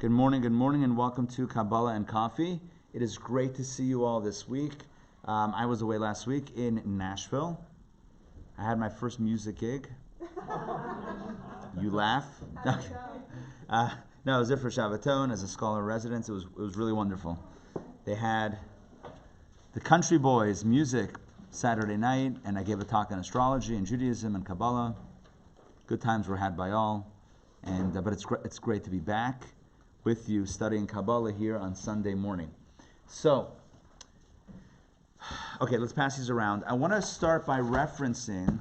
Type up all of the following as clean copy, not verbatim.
Good morning, and welcome to Kabbalah and Coffee. It is great to see you all this week. I was away last week in Nashville. I had my first music gig. You laugh? No, it was there for Shabbaton as a scholar in residence. It was really wonderful. They had the Country Boys music Saturday night, and I gave a talk on astrology and Judaism and Kabbalah. Good times were had by all, but it's great to be back with you studying Kabbalah here on Sunday morning. So, okay, let's pass these around. I want to start by referencing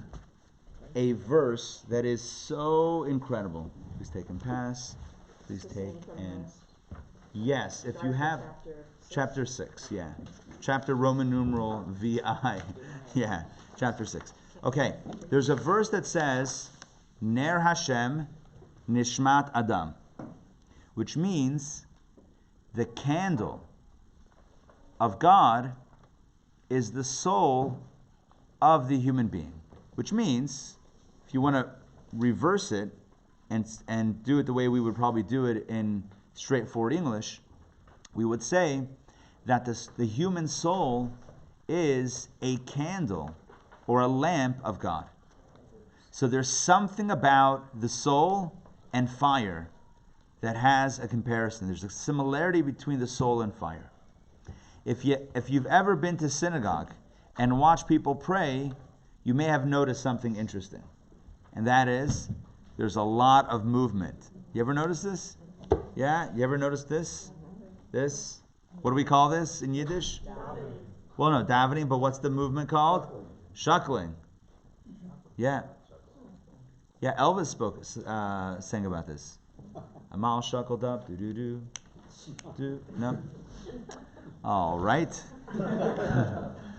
a verse that is so incredible. Please take and pass. Please take and... Yes, if you have... Chapter 6, yeah. Chapter Roman numeral VI. Yeah, chapter 6. Okay, there's a verse that says, Ner Hashem Nishmat Adam, which means the candle of God is the soul of the human being. Which means, if you want to reverse it and do it the way we would probably do it in straightforward English, we would say that the human soul is a candle or a lamp of God. So there's something about the soul and fire that has a comparison. There's a similarity between the soul and fire. If you've ever been to synagogue and watched people pray, you may have noticed something interesting. And that is, there's a lot of movement. You ever notice this? Yeah? You ever notice this? This? What do we call this in Yiddish? Davening. Well, no, davening, but what's the movement called? Shuckling. Yeah. Yeah, Elvis sang about this. Amal shuckled up, do. No? All right.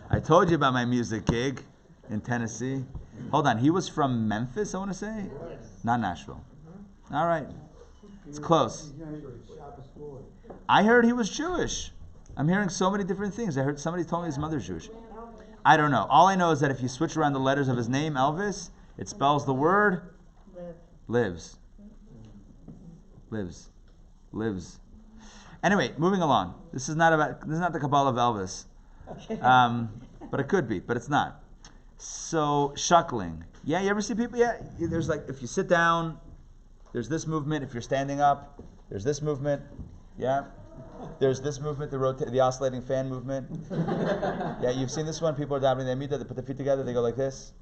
I told you about my music gig in Tennessee. Hold on, he was from Memphis, I want to say? Not Nashville. All right. It's close. I heard he was Jewish. I'm hearing so many different things. I heard somebody told me his mother's Jewish. I don't know. All I know is that if you switch around the letters of his name, Elvis, it spells the word lives. Lives. Anyway, moving along. This is not the Kabbalah of Elvis. But it could be, but it's not. So, shuckling. Yeah, you ever see people? Yeah, there's like, if you sit down, there's this movement. If you're standing up, there's this movement. Yeah. There's this movement, the oscillating fan movement. Yeah, you've seen this one. People are davening their midah, they put their feet together, they go like this.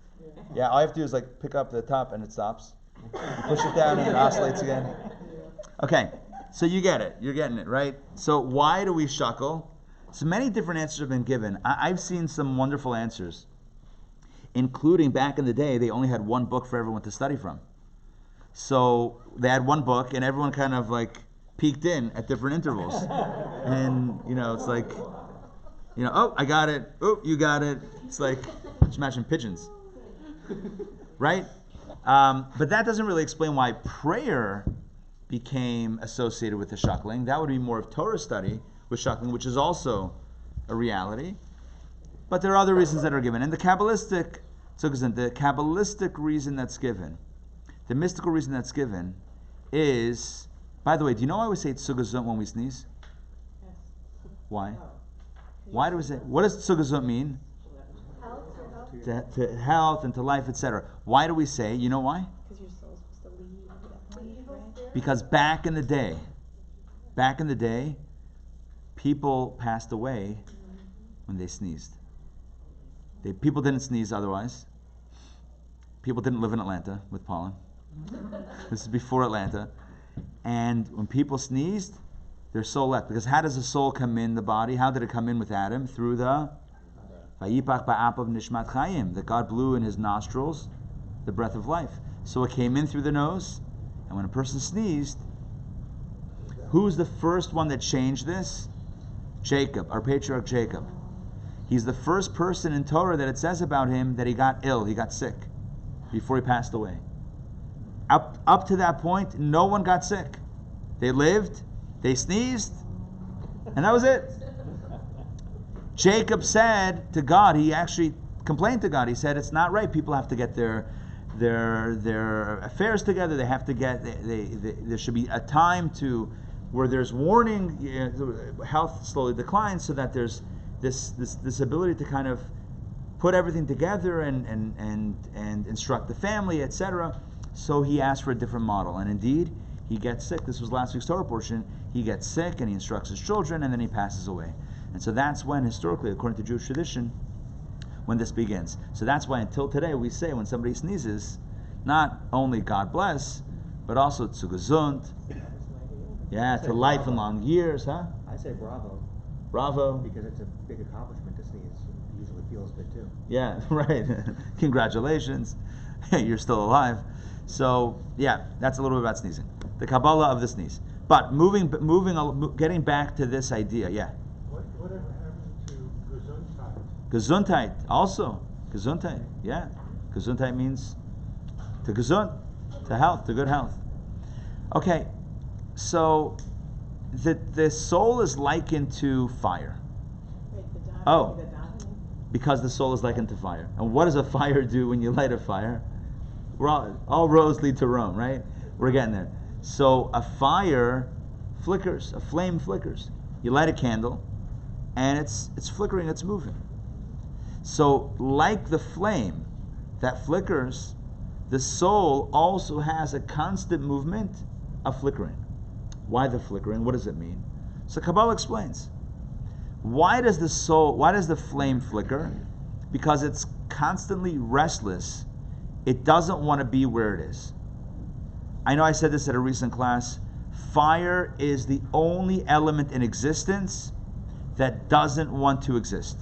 Yeah, all you have to do is like pick up the top and it stops. You push it down and it oscillates again. Okay, so you get it. You're getting it, right? So why do we shuckle? So many different answers have been given. I've seen some wonderful answers, including back in the day, they only had one book for everyone to study from. So they had one book and everyone kind of like peeked in at different intervals. And, it's like, oh, I got it. Oh, you got it. It's like, just imagine pigeons. Right? But that doesn't really explain why prayer became associated with the shuckling. That would be more of Torah study with shuckling, which is also a reality. But there are other reasons that are given. And the Kabbalistic reason that's given, the mystical reason that's given is, by the way, do you know why we say tsugazut when we sneeze? Yes. Why? Why do we say, what does tsugazut mean? To health and to life, etc. Why do we say, you know why? Because your soul's supposed to leave, right? Because back in the day, people passed away when they sneezed. People didn't sneeze otherwise. People didn't live in Atlanta with pollen. This is before Atlanta. And when people sneezed, their soul left. Because how does the soul come in the body? How did it come in with Adam? Through the Vayipach ba'apav nishmat chayim, that God blew in his nostrils the breath of life. So it came in through the nose, and when a person sneezed, who's the first one that changed this? Jacob, our patriarch Jacob. He's the first person in Torah that it says about him that he got ill, he got sick, before he passed away. Up to that point, no one got sick. They lived, they sneezed, and that was it. Jacob said to God, he actually complained to God. He said, it's not right. People have to get their affairs together. They have to get. There should be a time to where there's warning, health slowly declines, so that there's this ability to kind of put everything together and instruct the family, etc. So he asked for a different model, and indeed he gets sick. This was last week's Torah portion. He gets sick and he instructs his children, and then he passes away. And so that's when, historically, according to Jewish tradition, when this begins. So that's why until today we say when somebody sneezes, not only God bless, but also zu gesund, to life and long years, huh? I say bravo. Bravo. Because it's a big accomplishment to sneeze. It usually feels good too. Yeah, right. Congratulations. You're still alive. So, yeah, that's a little bit about sneezing. The Kabbalah of the sneeze. But getting back to this idea, Whatever happened to Gesundheit? Gesundheit, also. Gesundheit, yeah. Gesundheit means to gesund, to health, to good health. Okay, so the soul is likened to fire. Because the soul is likened to fire. And what does a fire do when you light a fire? We're all roads lead to Rome, right? We're getting there. So a fire flickers, a flame flickers. You light a candle, and it's flickering, it's moving. So like the flame that flickers, the soul also has a constant movement of flickering. Why the flickering? What does it mean? So Kabbalah explains. Why does the flame flicker? Because it's constantly restless. It doesn't want to be where it is. I know I said this at a recent class. Fire is the only element in existence that doesn't want to exist.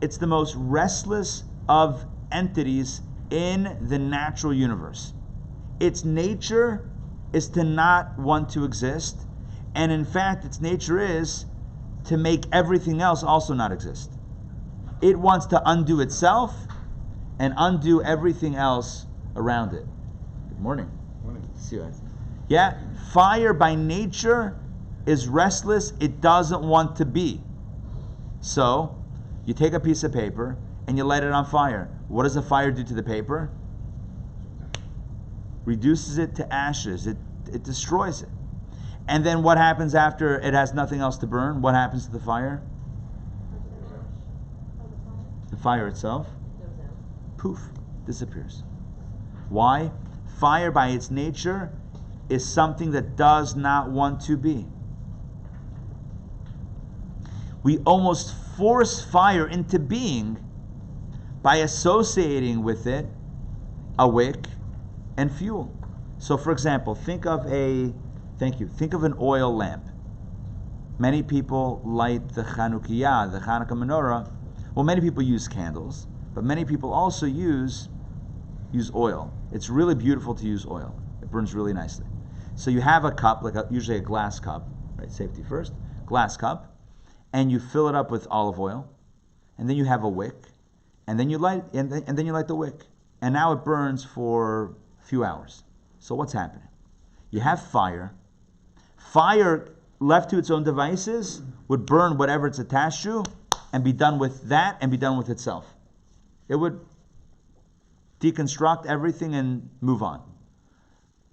It's the most restless of entities in the natural universe. Its nature is to not want to exist, and in fact, its nature is to make everything else also not exist. It wants to undo itself and undo everything else around it. Good morning. Morning. See you guys. Yeah, fire by nature is restless. It doesn't want to be. So, you take a piece of paper and you light it on fire. What does the fire do to the paper? Reduces it to ashes. It destroys it. And then what happens after it has nothing else to burn? What happens to the fire? The fire itself? Poof, disappears. Why? Fire by its nature is something that does not want to be. We almost force fire into being by associating with it a wick and fuel. So for example, think of an oil lamp. Many people light the Chanukiah, the Hanukkah menorah. Well, many people use candles, but many people also use oil. It's really beautiful to use oil. It burns really nicely. So you have a cup, usually a glass cup, right? Safety first. Glass cup, and you fill it up with olive oil, and then you have a wick, and then you light the wick, and now it burns for a few hours. So what's happening? You have fire. Fire, left to its own devices, would burn whatever it's attached to, and be done with that, and be done with itself. It would deconstruct everything and move on.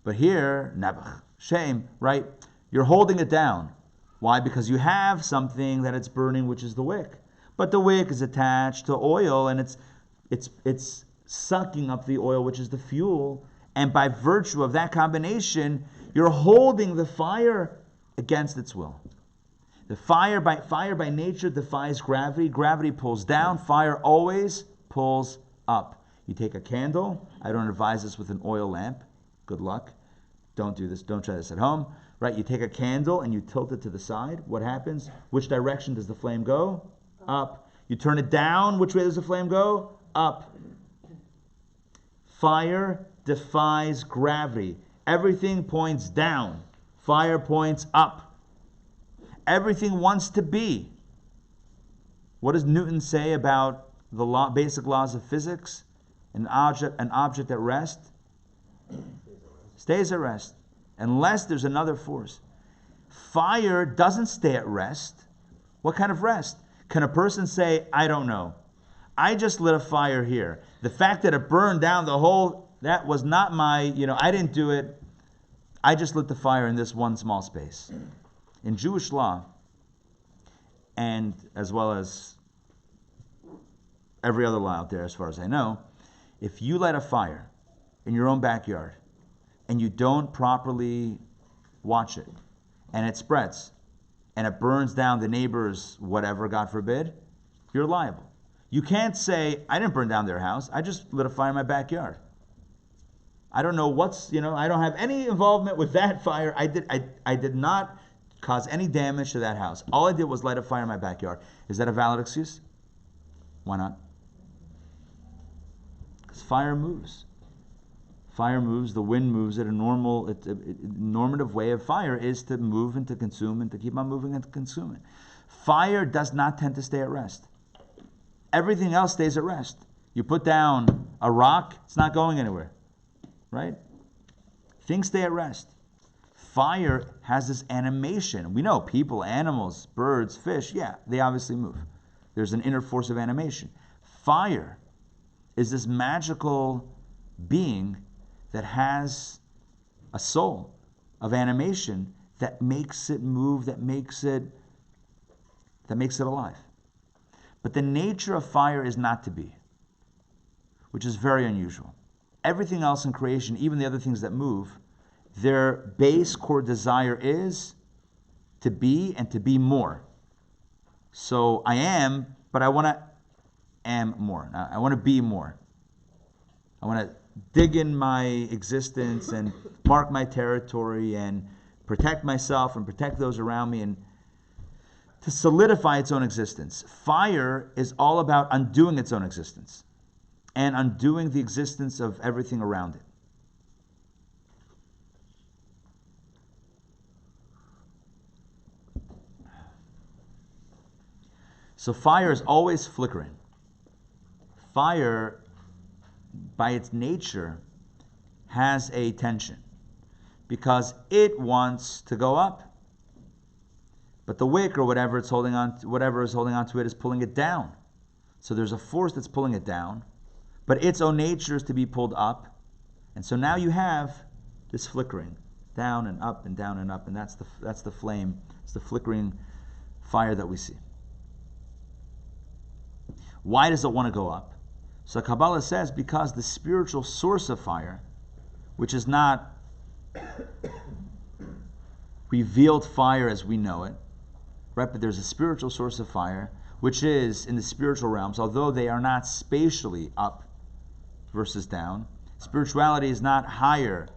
But here, nebuch, shame, right? You're holding it down. Why? Because you have something that it's burning, which is the wick. But the wick is attached to oil, and it's sucking up the oil, which is the fuel. And by virtue of that combination, you're holding the fire against its will. The fire by nature defies gravity. Gravity pulls down. Fire always pulls up. You take a candle. I don't advise this with an oil lamp. Good luck. Don't do this. Don't try this at home. Right? You take a candle and you tilt it to the side. What happens? Which direction does the flame go? Up. You turn it down. Which way does the flame go? Up. Fire defies gravity. Everything points down. Fire points up. Everything wants to be. What does Newton say about the basic laws of physics? An object at rest stays at rest unless there's another force. Fire doesn't stay at rest. What kind of rest? Can a person say, I don't know, I just lit a fire here. The fact that it burned down the whole, that was not my, I didn't do it. I just lit the fire in this one small space. In Jewish law, and as well as every other law out there as far as I know, if you light a fire in your own backyard and you don't properly watch it, and it spreads, and it burns down the neighbor's whatever, God forbid, you're liable. You can't say, I didn't burn down their house, I just lit a fire in my backyard. I don't know I don't have any involvement with that fire. I did not cause any damage to that house. All I did was light a fire in my backyard. Is that a valid excuse? Why not? Because fire moves. Fire moves, the wind moves it. A normative way of fire is to move and to consume and to keep on moving and to consuming. Fire does not tend to stay at rest. Everything else stays at rest. You put down a rock, it's not going anywhere. Right? Things stay at rest. Fire has this animation. We know people, animals, birds, fish, they obviously move. There's an inner force of animation. Fire is this magical being that has a soul of animation that makes it move, that makes it alive. But the nature of fire is not to be, which is very unusual. Everything else in creation, even the other things that move, their base core desire is to be and to be more. So I am, but I want to am more. I want to be more. I want to dig in my existence and mark my territory and protect myself and protect those around me and to solidify its own existence. Fire is all about undoing its own existence and undoing the existence of everything around it. So fire is always flickering. Fire, by its nature, has a tension because it wants to go up, but the wick or whatever is holding on to it is pulling it down. So there's a force that's pulling it down, but its own nature is to be pulled up, and so now you have this flickering, down and up and down and up, and that's the flame. It's the flickering fire that we see. Why does it want to go up? So Kabbalah says because the spiritual source of fire, which is not revealed fire as we know it, right? But there's a spiritual source of fire, which is in the spiritual realms, although they are not spatially up versus down. Spirituality is not higher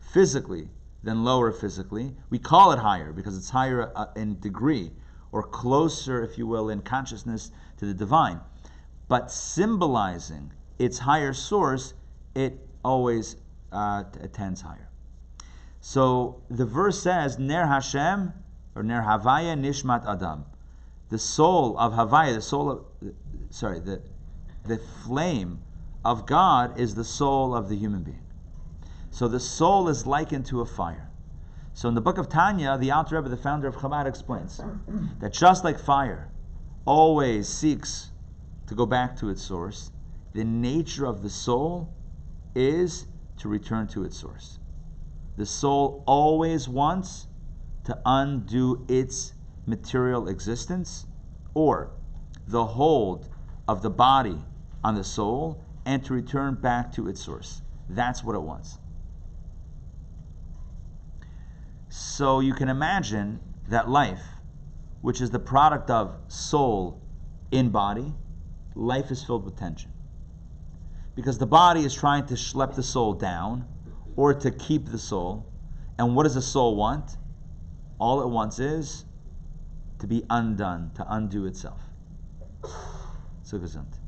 physically than lower physically. We call it higher because it's higher in degree, or closer, if you will, in consciousness to the divine. But symbolizing its higher source, it always tends higher. So the verse says, Ner Hashem, or Ner Havaya Nishmat Adam. The soul of Havaya, the flame of God is the soul of the human being. So the soul is likened to a fire. So in the book of Tanya, the Alter Rebbe, the founder of Chabad, explains that just like fire always seeks to go back to its source, the nature of the soul is to return to its source. The soul always wants to undo its material existence or the hold of the body on the soul and to return back to its source. That's what it wants. So you can imagine that life, which is the product of soul in body, life is filled with tension. Because the body is trying to schlep the soul down or to keep the soul. And what does the soul want? All it wants is to be undone, to undo itself. So gesund.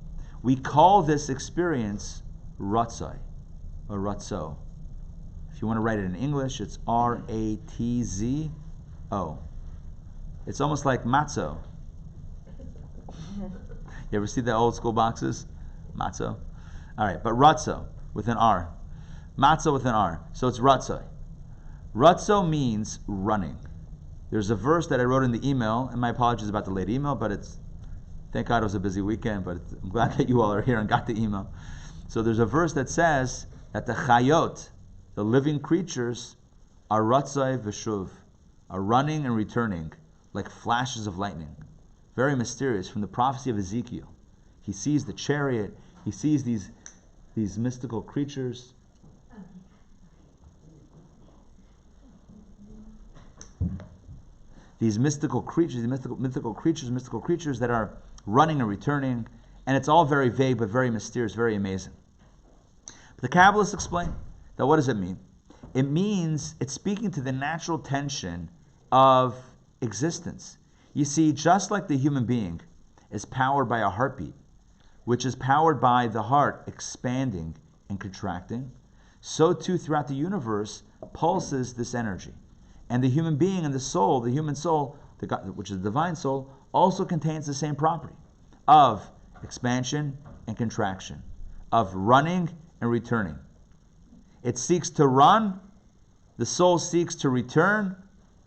We call this experience ratzai, or ratzo. If you want to write it in English, it's Ratzo. It's almost like matzo. You ever see the old school boxes? Matzo. All right, but ratzo with an R. Matzo with an R. So it's ratzai. Ratzo means running. There's a verse that I wrote in the email, and my apologies about the late email, but thank God it was a busy weekend, but I'm glad that you all are here and got the email. So there's a verse that says that the chayot, the living creatures, Aratzai v'shuv, are running and returning like flashes of lightning. Very mysterious from the prophecy of Ezekiel. He sees the chariot, he sees these mystical creatures. These mystical creatures that are running and returning, and it's all very vague but very mysterious, very amazing. But the Kabbalists explain that what does it mean? It means it's speaking to the natural tension of existence. You see, just like the human being is powered by a heartbeat, which is powered by the heart expanding and contracting, so too throughout the universe pulses this energy. And the human being and the soul, the human soul, which is the divine soul, also contains the same property of expansion and contraction, of running and returning. It seeks to run, the soul seeks to return.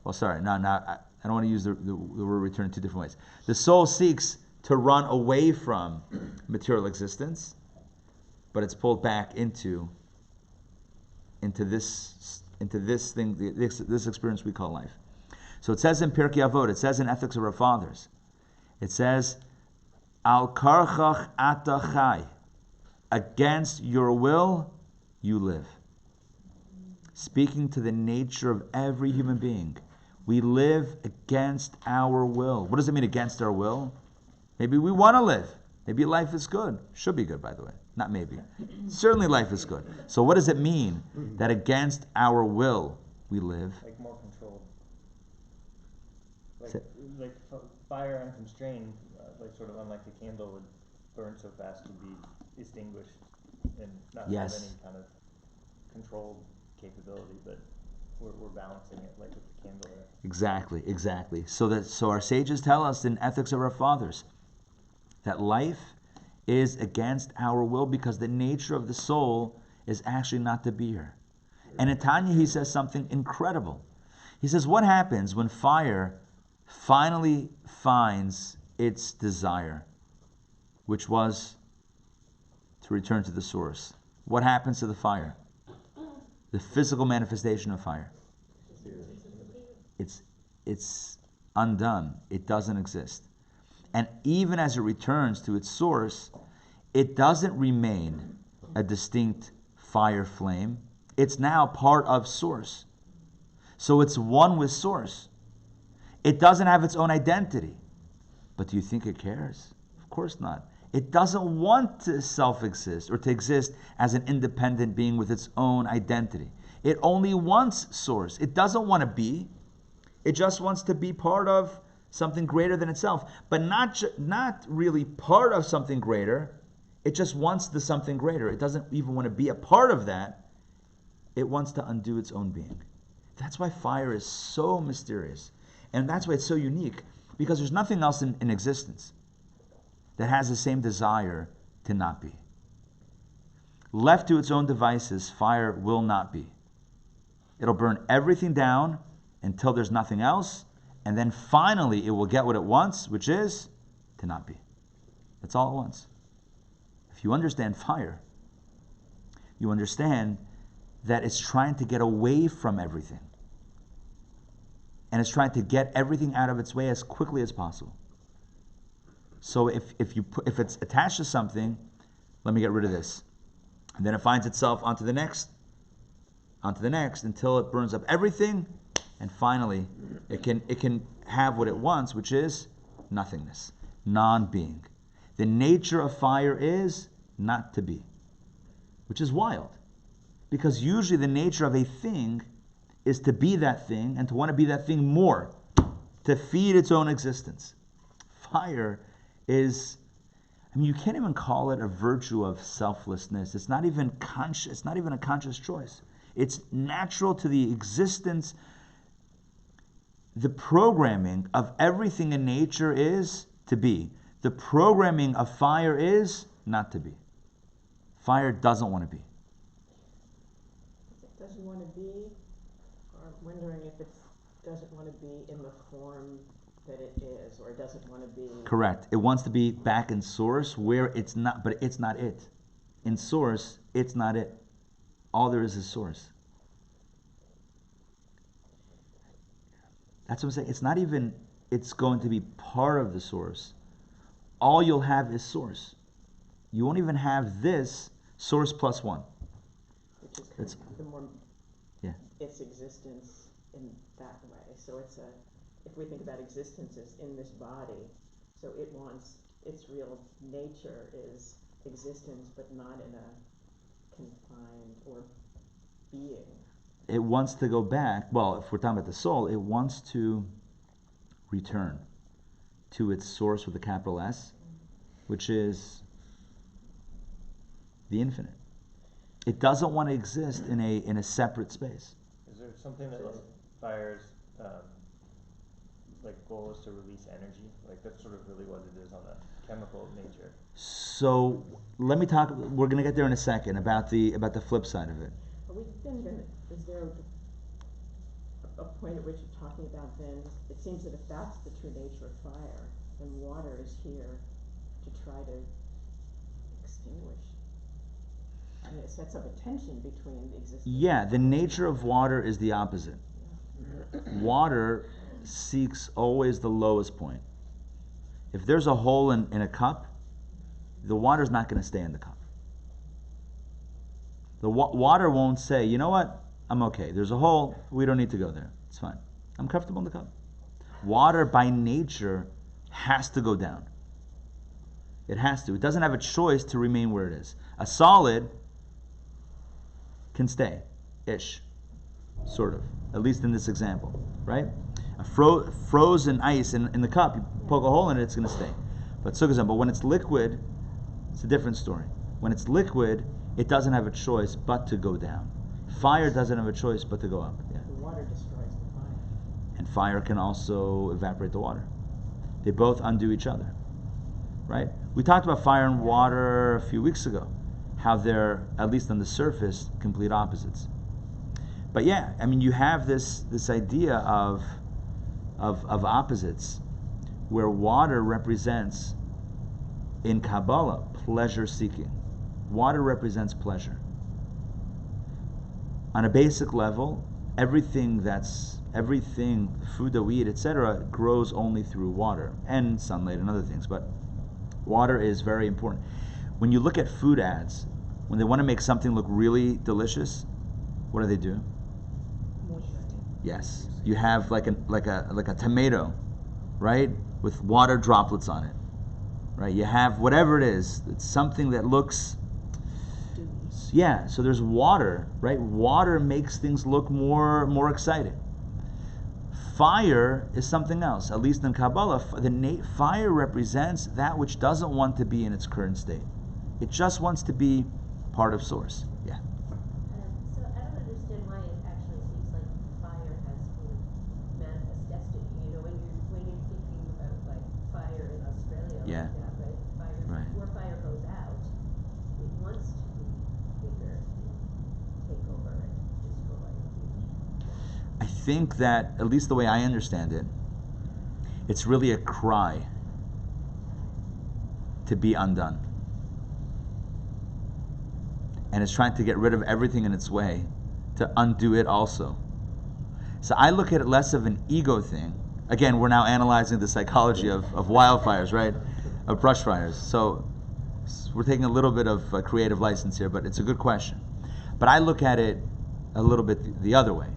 I don't want to use the word return in two different ways. The soul seeks to run away from material existence, but it's pulled back into this thing, this experience we call life. So it says in Pirkei Avot, it says in Ethics of Our Fathers, it says, Al karchach ata chai, against your will you live. Speaking to the nature of every human being, we live against our will. What does it mean, against our will? Maybe we want to live. Maybe life is good. Should be good, by the way. Not maybe. Certainly life is good. So what does it mean that against our will we live? Like more controlled. Like fire unconstrained, like sort of unlike a candle would burn so fast to be extinguished and not have any kind of controlled capability, but we're balancing it like with the candle there. Exactly. So our sages tell us in Ethics of Our Fathers that life is against our will because the nature of the soul is actually not to be here. And in Tanya he says something incredible. He says, what happens when fire finally finds its desire, which was to return to the source? What happens to the fire? The physical manifestation of fire. It's undone. It doesn't exist. And even as it returns to its source, it doesn't remain a distinct fire flame. It's now part of source. So it's one with source. It doesn't have its own identity. But do you think it cares? Of course not. It doesn't want to self-exist or to exist as an independent being with its own identity. It only wants source. It doesn't want to be. It just wants to be part of something greater than itself. But not really part of something greater. It just wants the something greater. It doesn't even want to be a part of that. It wants to undo its own being. That's why fire is so mysterious. And that's why it's so unique. Because there's nothing else in existence that has the same desire to not be. Left to its own devices, fire will not be. It'll burn everything down until there's nothing else, and then finally it will get what it wants, which is to not be. That's all it wants. If you understand fire, you understand that it's trying to get away from everything. And it's trying to get everything out of its way as quickly as possible. So if it's attached to something, let me get rid of this. And then it finds itself onto the next, until it burns up everything, and finally it can have what it wants, which is nothingness, non-being. The nature of fire is not to be, which is wild. Because usually the nature of a thing is to be that thing and to want to be that thing more, to feed its own existence. Fire is, you can't even call it a virtue of selflessness. It's not even conscious. It's not even a conscious choice. It's natural to the existence. The programming of everything in nature is to be. The programming of fire is not to be. Fire doesn't want to be. It doesn't want to be, or I'm wondering if it doesn't want to be in the form that it is, or it doesn't want to be... Correct. It wants to be back in source where it's not, but it's not it. In source, it's not it. All there is source. That's what I'm saying. It's not even, it's going to be part of the source. All you'll have is source. You won't even have this source plus one. Which is It's- kind of the more, Yeah. its existence in that way. So it's a, if we think about existence as in this body, so it wants, its real nature is existence, but not in a confined or being. It wants to go back. Well, if we're talking about the soul, it wants to return to its source with a capital S, which is the infinite. It doesn't want to exist in a separate space. Is there something that fire's like goal is to release energy? Like that's sort of really what it is on a chemical nature. So let me talk. We're going to get there in a second about the flip side of it. Are we then going to, is there a point at which you're talking about then, it seems that if that's the true nature of fire, then water is here to try to extinguish. I mean, it sets up a tension between the existence. Yeah, the nature of water is the opposite. Water seeks always the lowest point. If there's a hole in a cup, the water's not going to stay in the cup. The water won't say, you know what, I'm okay. There's a hole, we don't need to go there. It's fine. I'm comfortable in the cup. Water by nature has to go down. It has to. It doesn't have a choice to remain where it is. A solid can stay, ish, sort of, at least in this example, right? A frozen ice in the cup, you poke a hole in it, it's going to stay. But when it's liquid, it's a different story. When it's liquid, it doesn't have a choice but to go down. Fire doesn't have a choice but to go up. Yeah. The water destroys the fire. And fire can also evaporate the water. They both undo each other, right? We talked about fire and water a few weeks ago, how they're, at least on the surface, complete opposites. But yeah, I mean, you have this idea of opposites, where water represents, in Kabbalah, pleasure seeking. Water represents pleasure. On a basic level, everything, food that we eat, etc., grows only through water and sunlight and other things. But water is very important. When you look at food ads, when they want to make something look really delicious, what do? Yes, you have like a tomato, right, with water droplets on it, right? You have whatever it is. It's something that looks, yeah. So there's water, right? Water makes things look more exciting. Fire is something else. At least in Kabbalah, fire represents that which doesn't want to be in its current state. It just wants to be part of source. Yeah. So I don't understand why it actually seems like fire has kind of manifest destiny. You know, when you're thinking about like fire in Australia, Yeah. like that, right? Fire, Right. before fire goes out, it wants to be bigger, take over and destroy. I think that, at least the way I understand it, it's really a cry to be undone. And it's trying to get rid of everything in its way to undo it also. So I look at it less of an ego thing. Again, we're now analyzing the psychology of wildfires, right? Of brush fires. So we're taking a little bit of a creative license here, but it's a good question. But I look at it a little bit the other way,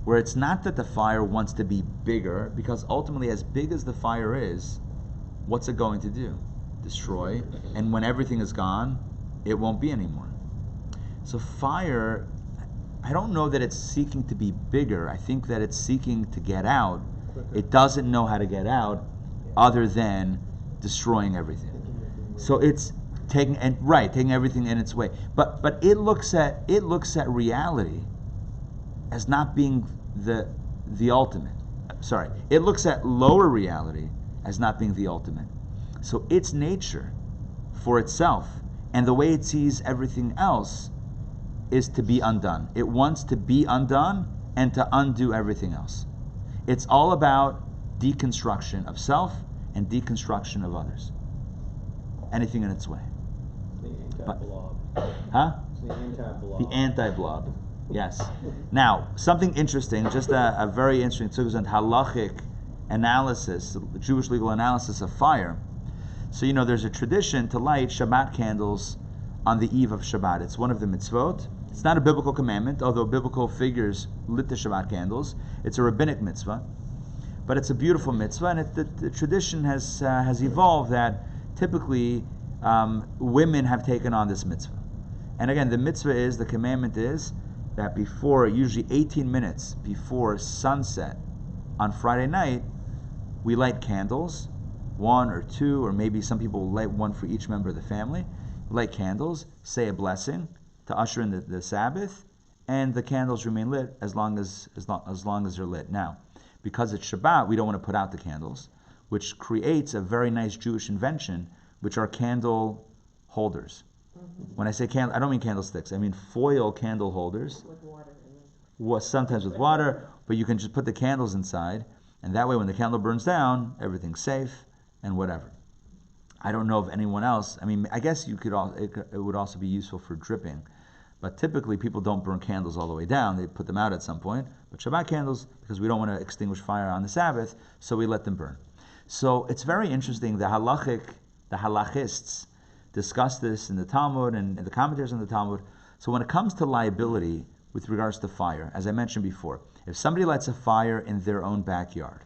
where it's not that the fire wants to be bigger, because ultimately, as big as the fire is, what's it going to do? Destroy. And when everything is gone, it won't be anymore. So fire, I don't know that it's seeking to be bigger. I think that it's seeking to get out. It doesn't know how to get out other than destroying everything. So it's taking everything in its way. But it looks at reality as not being the ultimate. Sorry. It looks at lower reality as not being the ultimate. So its nature for itself and the way it sees everything else is to be undone. It wants to be undone and to undo everything else. It's all about deconstruction of self and deconstruction of others. Anything in its way. The anti-blob. Huh? It's the anti-blob. The anti-blob. Yes. Now, something interesting, just a very interesting halachic analysis, Jewish legal analysis of fire. So, there's a tradition to light Shabbat candles on the eve of Shabbat. It's one of the mitzvot. It's not a biblical commandment, although biblical figures lit the Shabbat candles. It's a rabbinic mitzvah. But it's a beautiful mitzvah, and the tradition has evolved that typically women have taken on this mitzvah. And again, the commandment is that before, usually 18 minutes before sunset on Friday night, we light candles, one or two, or maybe some people will light one for each member of the family. Light candles, say a blessing to usher in the Sabbath, and the candles remain lit as long as they're lit. Now, because it's Shabbat, we don't want to put out the candles, which creates a very nice Jewish invention, which are candle holders. When I say candle, I don't mean candlesticks. I mean foil candle holders. With water. Sometimes with water, but you can just put the candles inside, and that way when the candle burns down, everything's safe and whatever. I don't know of anyone else. I mean, I guess it would also be useful for dripping, but typically people don't burn candles all the way down. They put them out at some point. But Shabbat candles, because we don't want to extinguish fire on the Sabbath, so we let them burn. So it's very interesting. The halachists discuss this in the Talmud and in the commentaries on the Talmud. So when it comes to liability with regards to fire, as I mentioned before, if somebody lights a fire in their own backyard,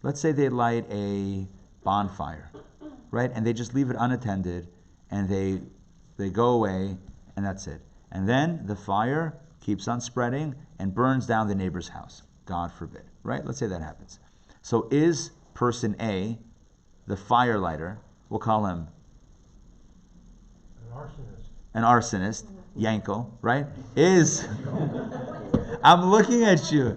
let's say they light a bonfire, right, and they just leave it unattended, and they go away, and that's it. And then the fire keeps on spreading and burns down the neighbor's house. God forbid, right? Let's say that happens. So is person A, the fire lighter, we'll call him an arsonist, Yankel, right? I'm looking at you.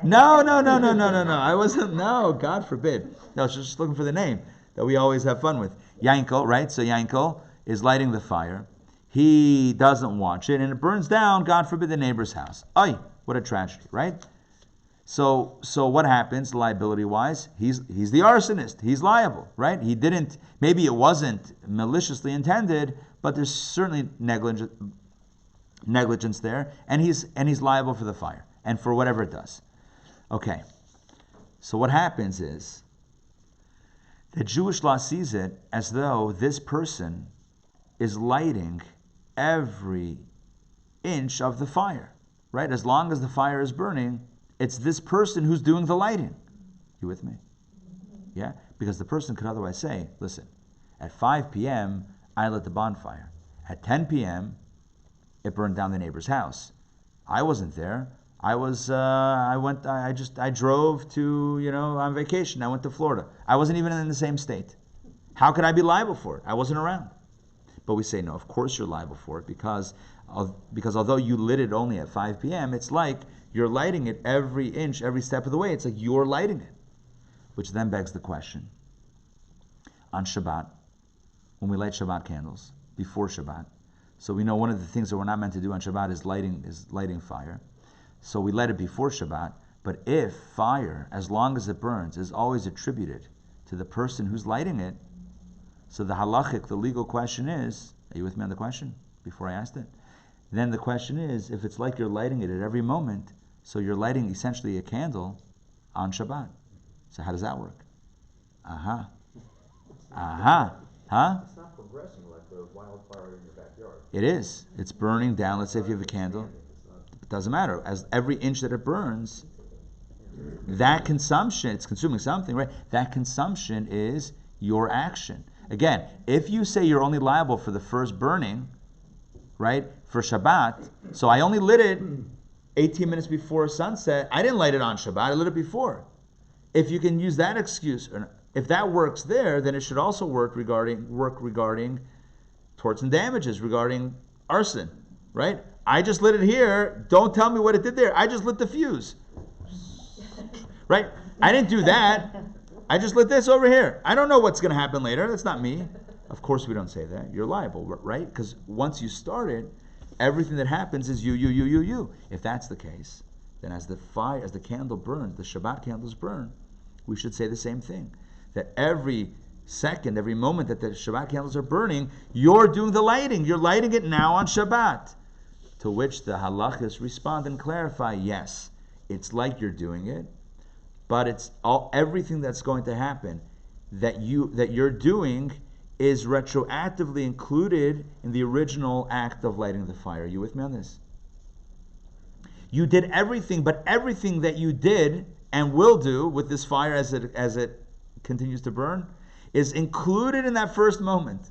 No. I wasn't, no, God forbid. No, I was just looking for the name that we always have fun with. Yankel, right? So Yankel is lighting the fire. He doesn't watch it, and it burns down, God forbid, the neighbor's house. Ay, what a tragedy, right? So what happens liability-wise? He's the arsonist. He's liable, right? He didn't, maybe it wasn't maliciously intended, but there's certainly negligence there, and he's liable for the fire and for whatever it does. Okay. So what happens is the Jewish law sees it as though this person is lighting every inch of the fire, right? As long as the fire is burning, it's this person who's doing the lighting. You with me? Yeah? Because the person could otherwise say, listen, at 5 p.m., I lit the bonfire. At 10 p.m., it burned down the neighbor's house. I wasn't there. I drove to, on vacation. I went to Florida. I wasn't even in the same state. How could I be liable for it? I wasn't around. But we say, no, of course you're liable for it because although you lit it only at 5 p.m., it's like you're lighting it every inch, every step of the way. It's like you're lighting it. Which then begs the question, on Shabbat, when we light Shabbat candles, before Shabbat, so we know one of the things that we're not meant to do on Shabbat is lighting fire. So we light it before Shabbat, but if fire, as long as it burns, is always attributed to the person who's lighting it, so the halachic, the legal question is, are you with me on the question before I asked it? Then the question is, if it's like you're lighting it at every moment, so you're lighting essentially a candle on Shabbat. So how does that work? Huh? It's not progressing like the wildfire in your backyard. It is. It's burning down. Let's say if you have a candle. It doesn't matter. As every inch that it burns, that consumption, it's consuming something, right? That consumption is your action. Again, if you say you're only liable for the first burning, right, for Shabbat, so I only lit it 18 minutes before sunset, I didn't light it on Shabbat, I lit it before. If you can use that excuse, or if that works there, then it should also work regarding torts and damages, regarding arson, right? I just lit it here, don't tell me what it did there, I just lit the fuse. Right? I didn't do that. I just lit this over here. I don't know what's going to happen later. That's not me. Of course we don't say that. You're liable, right? Because once you started, everything that happens is you. If that's the case, then as the candle burns, the Shabbat candles burn, we should say the same thing. That every second, every moment that the Shabbat candles are burning, you're doing the lighting. You're lighting it now on Shabbat. To which the halachas respond and clarify, yes, it's like you're doing it, but it's everything that's going to happen that you're doing is retroactively included in the original act of lighting the fire. Are you with me on this? You did everything, but everything that you did and will do with this fire as it continues to burn is included in that first moment.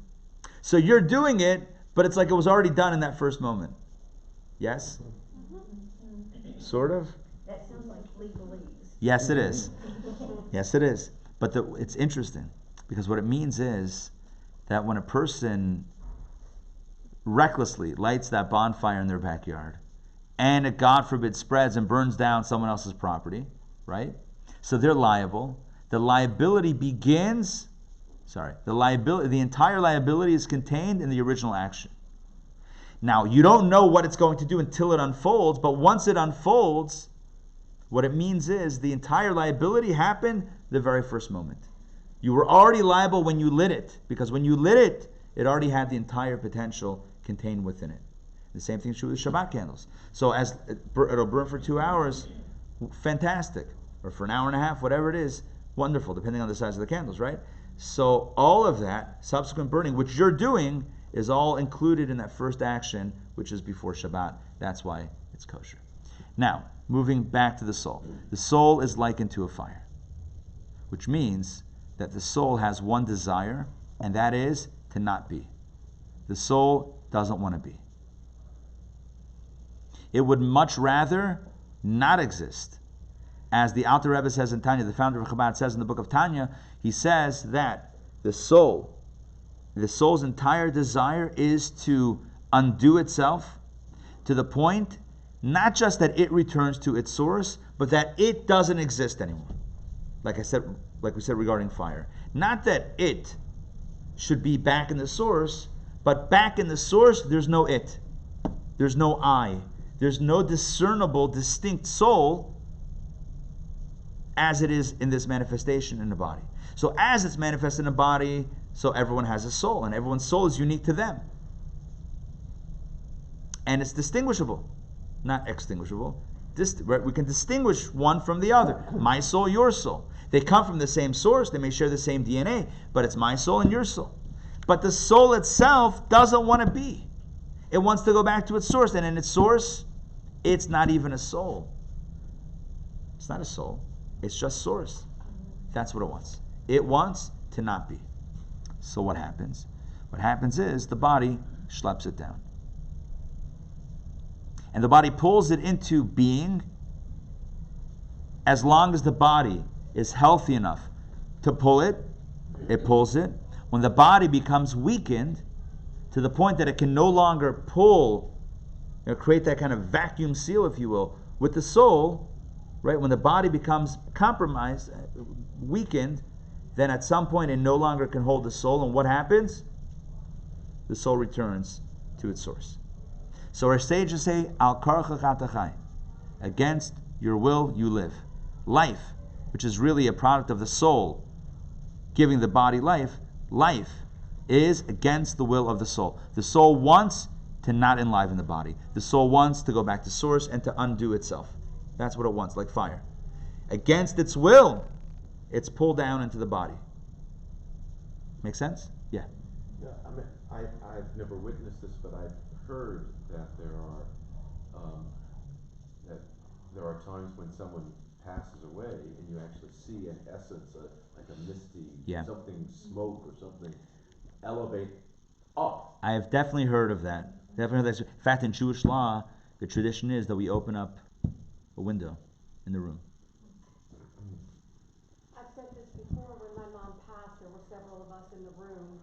So you're doing it, but it's like it was already done in that first moment. Yes? Sort of? That sounds like legalese. Yes, it is. Yes, it is. But it's interesting, because what it means is that when a person recklessly lights that bonfire in their backyard, and it, God forbid, spreads and burns down someone else's property, right? So they're liable. The entire liability is contained in the original action. Now, you don't know what it's going to do until it unfolds, but once it unfolds, what it means is the entire liability happened the very first moment. You were already liable when you lit it, because when you lit it, it already had the entire potential contained within it. The same thing is true with Shabbat candles. So as it'll burn for 2 hours, fantastic. Or for an hour and a half, whatever it is, wonderful, depending on the size of the candles, right? So all of that, subsequent burning, which you're doing, is all included in that first action, which is before Shabbat. That's why it's kosher. Now, moving back to the soul. The soul is likened to a fire, which means that the soul has one desire, and that is to not be. The soul doesn't want to be. It would much rather not exist. As the Alter Rebbe says in Tanya, the founder of Chabad says in the book of Tanya, he says that the soul's entire desire is to undo itself to the point, not just that it returns to its source, but that it doesn't exist anymore. Like we said regarding fire. Not that it should be back in the source, but back in the source, there's no it. There's no I. There's no discernible, distinct soul as it is in this manifestation in the body. So as it's manifested in the body, so everyone has a soul, and everyone's soul is unique to them. And it's distinguishable, not extinguishable. We can distinguish one from the other. My soul, your soul. They come from the same source, they may share the same DNA, but it's my soul and your soul. But the soul itself doesn't want to be. It wants to go back to its source, and in its source, it's not even a soul. It's not a soul. It's just source. That's what it wants. It wants to not be. So what happens? What happens is the body schleps it down. And the body pulls it into being as long as the body is healthy enough to pull it, it pulls it. When the body becomes weakened to the point that it can no longer pull, create that kind of vacuum seal, if you will, with the soul, right? When the body becomes compromised, weakened, then at some point it no longer can hold the soul, and what happens? The soul returns to its source. So our sages say, Al karcha chatachai, against your will you live. Life, which is really a product of the soul giving the body life, life is against the will of the soul. The soul wants to not enliven the body. The soul wants to go back to source and to undo itself. That's what it wants, like fire. Against its will, it's pulled down into the body. Make sense? Yeah. Yeah, I mean, I've never witnessed this, but I've heard that there are times when someone passes away and you actually see, in essence, like a misty, something, smoke or something elevate up. I have definitely heard of that. In fact, in Jewish law, the tradition is that we open up a window in the room. I've said this before. When my mom passed, there were several of us in the room,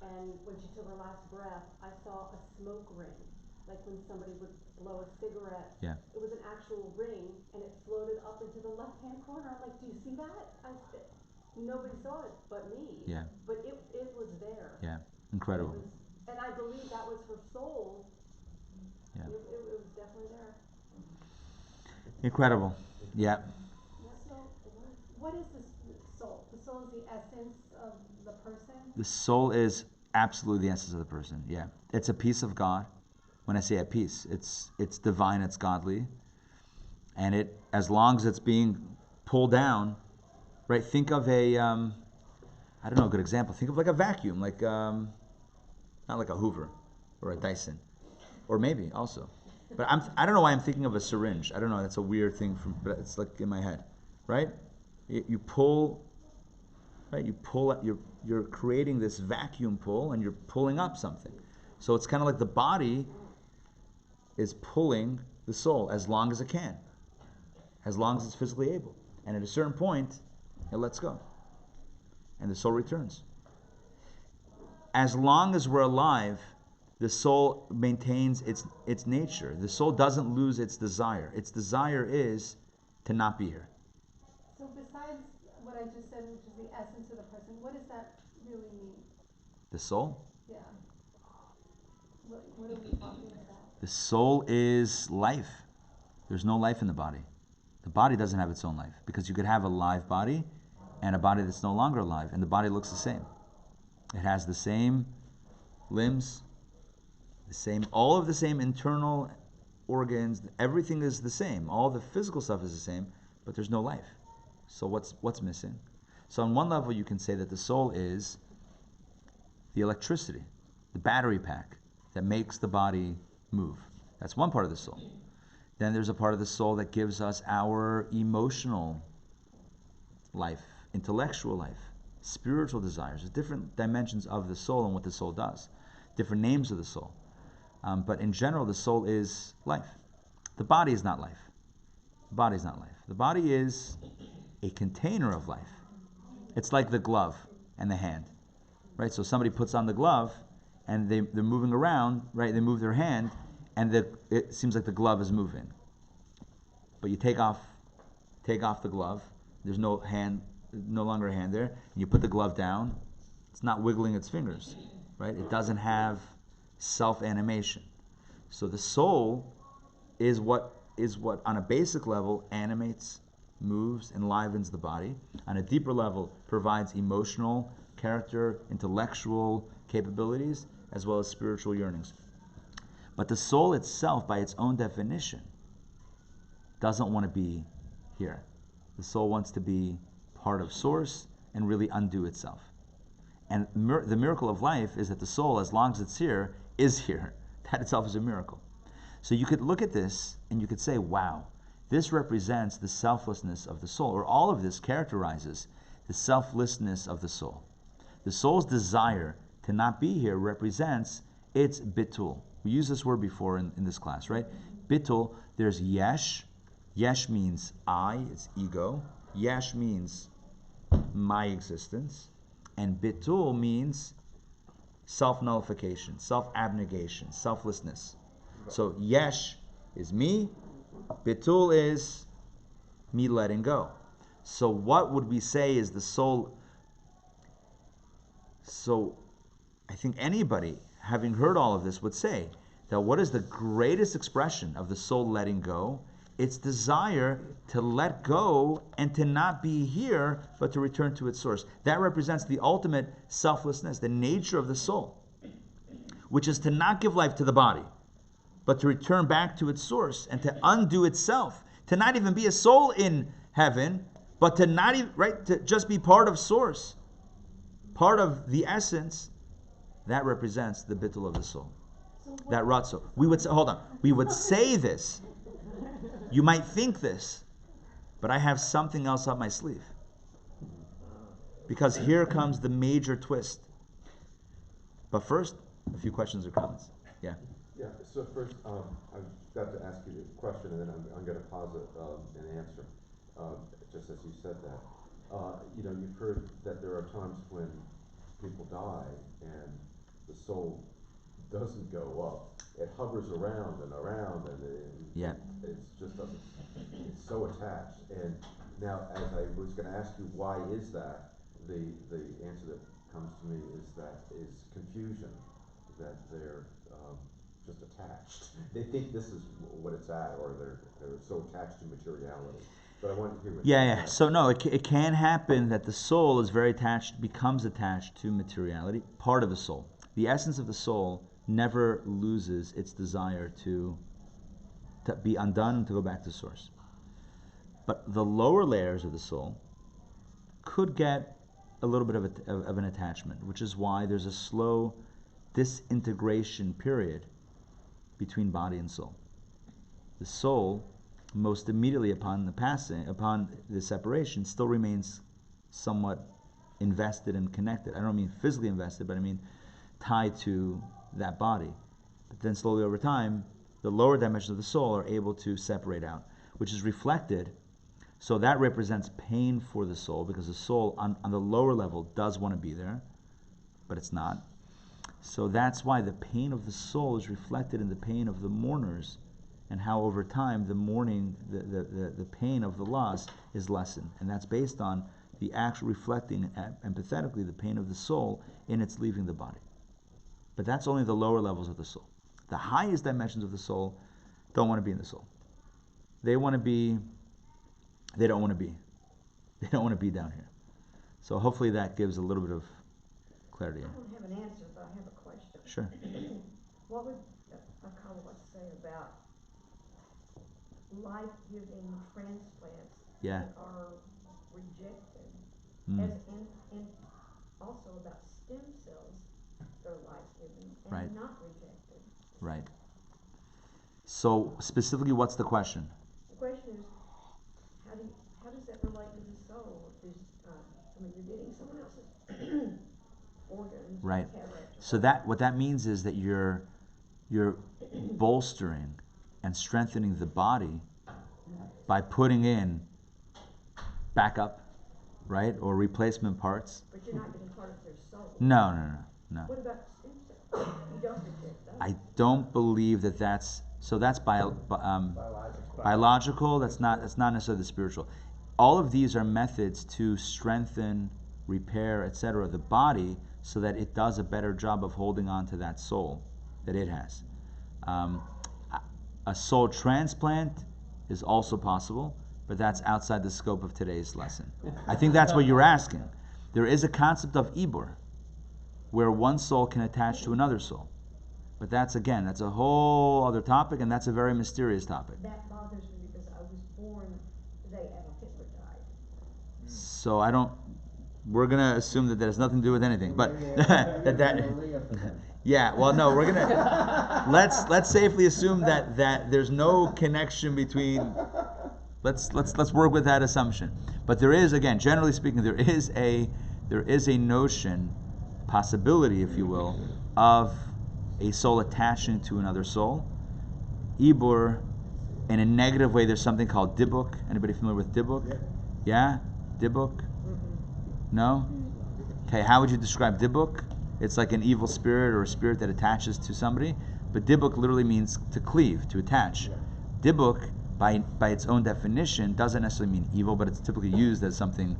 and when she took her last breath, I saw a smoke ring, like when somebody would blow a cigarette. Yeah. It was an actual ring, and it floated up into the left-hand corner. I'm like, do you see that? Nobody saw it but me. Yeah. But it was there. Yeah. Incredible. And I believe that was her soul. Yeah. It was definitely there. Incredible. Yeah. So, what is the soul? The soul is the essence of the person? The soul is absolutely the essence of the person. Yeah. It's a piece of God. when I say at peace. It's divine, it's godly, and it, as long as it's being pulled down, right? Think of a, I don't know, a good example. Think of like a vacuum, like not like a Hoover or a Dyson, or maybe also. But I don't know why I'm thinking of a syringe. I don't know. That's a weird thing, but it's like in my head, right? You pull, right? You pull. You're creating this vacuum pull, and you're pulling up something. So it's kind of like the body is pulling the soul as long as it can, as long as it's physically able. And at a certain point, it lets go, and the soul returns. As long as we're alive, the soul maintains its nature. The soul doesn't lose its desire. Its desire is to not be here. So besides what I just said, which is the essence of the person, what does that really mean? The soul? Yeah. What are we talking about? The soul is life. There's no life in the body. The body doesn't have its own life, because you could have a live body and a body that's no longer alive, and the body looks the same. It has the same limbs, all of the same internal organs. Everything is the same. All the physical stuff is the same, but there's no life. So what's missing? So on one level, you can say that the soul is the electricity, the battery pack that makes the body move. That's one part of the soul. Then there's a part of the soul that gives us our emotional life, intellectual life, spiritual desires. There's different dimensions of the soul and what the soul does, different names of the soul. But in general, the soul is life. The body is not life. The body is not life. The body is a container of life. It's like the glove and the hand, right? So somebody puts on the glove, and they're moving around, right? They move their hand, and it seems like the glove is moving. But you take off the glove. There's no longer a hand there. And you put the glove down. It's not wiggling its fingers, right? It doesn't have self-animation. So the soul is what on a basic level animates, moves, enlivens the body. On a deeper level, provides emotional, character, intellectual capabilities, as well as spiritual yearnings. But the soul itself, by its own definition, doesn't want to be here. The soul wants to be part of source and really undo itself. And the miracle of life is that the soul, as long as it's here, is here. That itself is a miracle. So you could look at this and you could say, wow, this represents the selflessness of the soul, or all of this characterizes the selflessness of the soul. The soul's desire to not be here represents its bitul. We used this word before in this class, right? Bitul, there's yesh. Yesh means I, it's ego. Yesh means my existence. And bitul means self-nullification, self-abnegation, selflessness. So yesh is me, bitul is me letting go. So what would we say is the soul? So I think anybody, having heard all of this, would say that what is the greatest expression of the soul letting go? Its desire to let go and to not be here, but to return to its source. That represents the ultimate selflessness, the nature of the soul, which is to not give life to the body, but to return back to its source and to undo itself, to not even be a soul in heaven, but to not even, right, to just be part of source, part of the essence. That represents the bittul of the soul. That ratzo. We would say, hold on. We would say this. You might think this, but I have something else up my sleeve. Because here comes the major twist. But first, a few questions or comments. Yeah. Yeah. So first, I've got to ask you a question, and then I'm going to posit an answer, just as you said that. You've heard that there are times when people die and the soul doesn't go up. It hovers around and around, and it just doesn't. It's so attached. And now, as I was going to ask you, why is that? The answer that comes to me is confusion, that they're just attached. They think this is what it's at, or they're so attached to materiality. But I wanted to hear what you said. So no, it can happen that the soul is very attached, becomes attached to materiality, part of the soul. The essence of the soul never loses its desire to be undone and to go back to source. But the lower layers of the soul could get a little bit of an attachment, which is why there's a slow disintegration period between body and soul. The soul, most immediately upon the separation, still remains somewhat invested and connected. I don't mean physically invested, but I mean tied to that body. But then slowly over time, the lower dimensions of the soul are able to separate out, which is reflected. So that represents pain for the soul, because the soul on the lower level does want to be there, but it's not. So that's why the pain of the soul is reflected in the pain of the mourners, and how over time the mourning, the pain of the loss is lessened. And that's based on the actual reflecting empathetically the pain of the soul in its leaving the body. But that's only the lower levels of the soul. The highest dimensions of the soul don't want to be in the soul. They don't want to be down here. So hopefully that gives a little bit of clarity. I don't have an answer, but I have a question. Sure. What would a Kabbalah say about life-giving transplants that are rejected, and also about stem cells that are life-giving and not rejected? Right. So specifically, what's the question? The question is, how does that relate to the soul? Is, you're getting someone else's organs. Right. So what that means is that you're bolstering and strengthening the body by putting in backup, right, or replacement parts. But you're not getting part of their soul. No. What about stem cells? You don't reject those. I don't believe that's so. That's biological. That's not necessarily the spiritual. All of these are methods to strengthen, repair, etc., the body, so that it does a better job of holding on to that soul that it has. A soul transplant is also possible, but that's outside the scope of today's lesson. I think that's what you're asking. There is a concept of ibur, where one soul can attach to another soul. But that's a whole other topic, and that's a very mysterious topic. That bothers me because I was born the day Adolf Hitler died. So we're going to assume that has nothing to do with anything. But yeah, well, no, we're going to, let's safely assume that there's no connection between, let's work with that assumption. But there is, again, generally speaking, there is a notion, possibility, if you will, of a soul attaching to another soul. Ibur, in a negative way, there's something called dibuk. Anybody familiar with dibuk? Yeah? Dibuk? No? Okay, how would you describe dibuk? It's like an evil spirit or a spirit that attaches to somebody. But dibuk literally means to cleave, to attach. Dibuk, by its own definition, doesn't necessarily mean evil, but it's typically used as something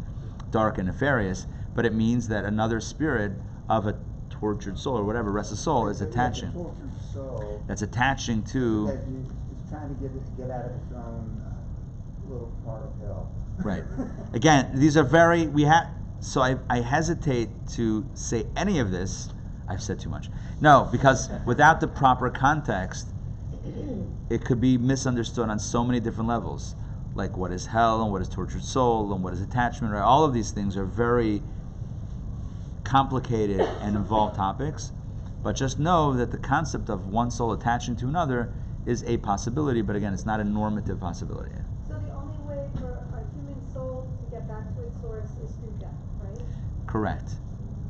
dark and nefarious. But it means that another spirit of a tortured soul or whatever, restless soul, is attaching. Tortured soul. That's attaching to. It's trying to get out of its own little part of hell. Right. Again, these are very. So I hesitate to say any of this. I've said too much. No, because without the proper context, it could be misunderstood on so many different levels. Like what is hell and what is tortured soul and what is attachment. Right? All of these things are very complicated and involved topics, but just know that the concept of one soul attaching to another is a possibility, but again, it's not a normative possibility. So the only way for a human soul to get back to its source is through death, right? Correct.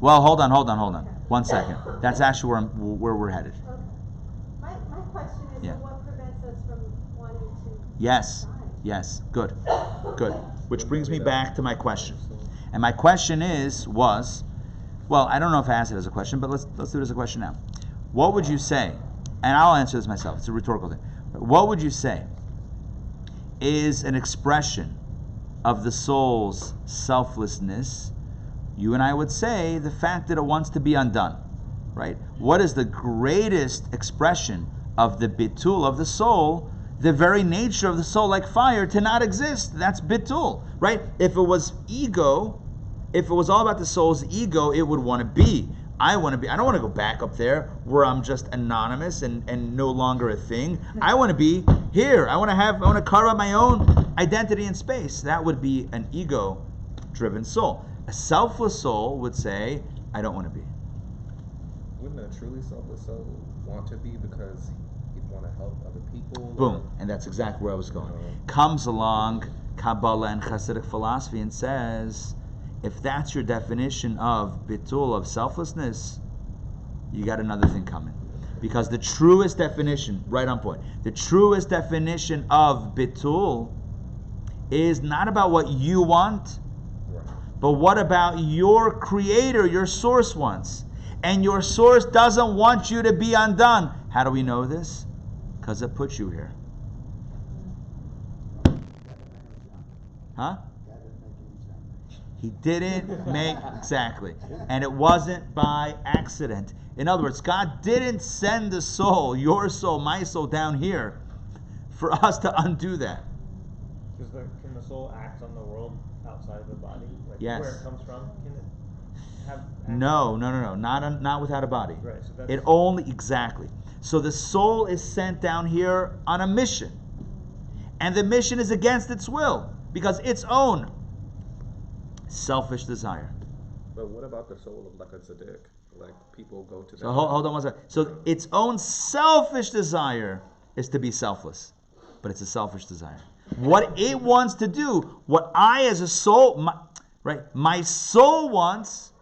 Well, hold on. Okay. 1 second. That's actually where we're headed. Okay. My question is, so what prevents us from wanting to Yes. die? Yes. Good. Which brings me back to my question. And my question was, well, I don't know if I asked it as a question, but let's do it as a question now. What would you say, and I'll answer this myself, it's a rhetorical thing, what would you say is an expression of the soul's selflessness? You and I would say the fact that it wants to be undone, right? What is the greatest expression of the bitul of the soul? The very nature of the soul, like fire, to not exist. That's bitul, right? If it was ego, if it was all about the soul's ego, it would want to be. I don't want to go back up there where I'm just anonymous and no longer a thing. I want to be here. I want to carve out my own identity in space. That would be an ego-driven soul. A selfless soul would say, I don't want to be. Wouldn't a truly selfless soul want to be because he'd want to help other people? Boom. And that's exactly where I was going. Comes along Kabbalah and Hasidic philosophy and says, if that's your definition of bitul, of selflessness, you got another thing coming. Because the truest definition, right on point, the truest definition of bitul is not about what you want, but what about your creator, your source wants. And your source doesn't want you to be undone. How do we know this? Because it put you here. Huh? He didn't make, exactly. And it wasn't by accident. In other words, God didn't send the soul, your soul, my soul, down here for us to undo that. Can the soul act on the world outside of the body? Like Yes. where it comes from? Can it have No, not without a body. Right, so that's, It only, exactly. So the soul is sent down here on a mission. And the mission is against its will, because its own selfish desire. But what about the soul of like a tzaddik? Like people go to that. So hold on one second. So its own selfish desire is to be selfless. But it's a selfish desire. What it wants to do, what I as a soul, my soul wants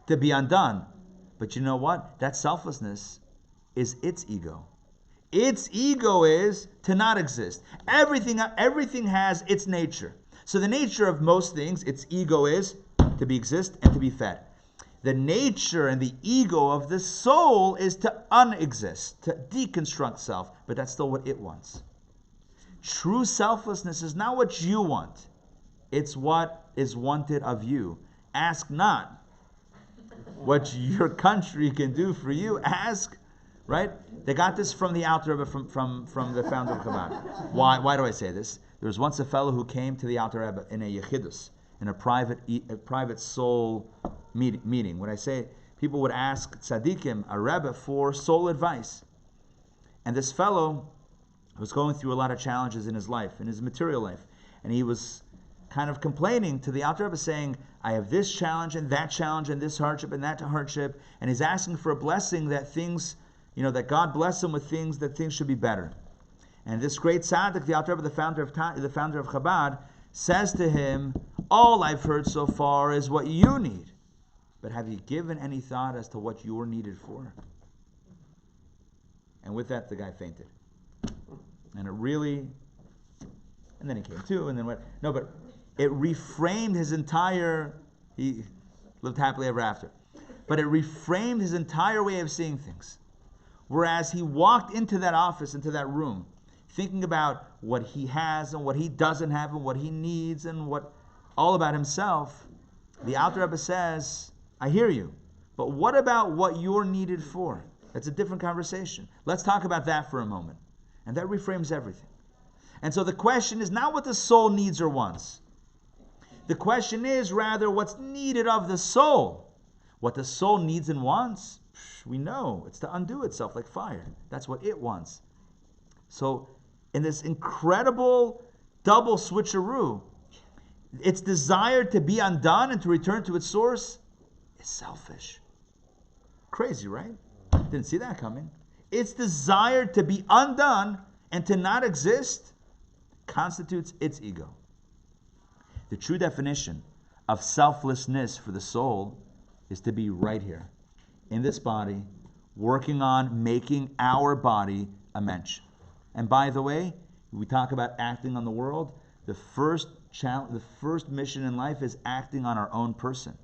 to be undone. But you know what? That selflessness is its ego. Its ego is to not exist. Everything has its nature. So the nature of most things, its ego is to be exist and to be fed. The nature and the ego of the soul is to unexist, to deconstruct self, but that's still what it wants. True selflessness is not what you want. It's what is wanted of you. Ask not what your country can do for you. Ask, right? They got this from the Alter Rebbe, from the founder of Chabad. Why do I say this? There was once a fellow who came to the Alter Rebbe in a yechidus, in a private soul meeting. When I say people would ask tzaddikim, a Rebbe, for soul advice. And this fellow was going through a lot of challenges in his life, in his material life. And he was kind of complaining to the Alter Rebbe, saying, I have this challenge and this hardship and that hardship. And he's asking for a blessing that things, that God bless him with things, that things should be better. And this great tzaddik, the Alter Rebbe, the founder of Chabad, says to him, all I've heard so far is what you need. But have you given any thought as to what you're needed for? And with that, the guy fainted. And then he came to, and then what? No, but it reframed his entire, he lived happily ever after. But it reframed his entire way of seeing things. Whereas he walked into that office, into that room, thinking about what he has and what he doesn't have and what he needs and what all about himself, the Alter Rebbe says, I hear you, but what about what you're needed for? That's a different conversation. Let's talk about that for a moment. And that reframes everything. And so the question is not what the soul needs or wants. The question is rather what's needed of the soul. What the soul needs and wants, we know. It's to undo itself like fire. That's what it wants. So in this incredible double switcheroo, its desire to be undone and to return to its source is selfish. Crazy, right? Didn't see that coming. Its desire to be undone and to not exist constitutes its ego. The true definition of selflessness for the soul is to be right here, in this body, working on making our body a mensch. And by the way, we talk about acting on the world. The first mission in life is acting on our own person.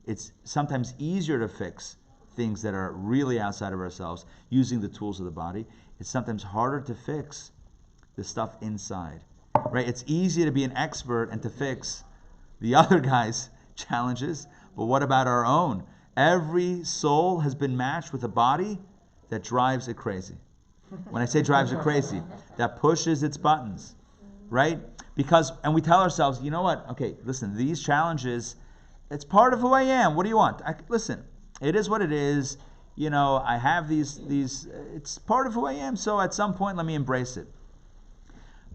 It's sometimes easier to fix things that are really outside of ourselves using the tools of the body. It's sometimes harder to fix the stuff inside, right? It's easy to be an expert and to fix the other guy's challenges, but what about our own? Every soul has been matched with a body that drives it crazy. When I say drives it crazy, that pushes its buttons, right? And we tell ourselves, you know what? Okay, listen, these challenges, it's part of who I am. What do you want? Listen, It is what it is. I have these. It's part of who I am. So at some point, let me embrace it.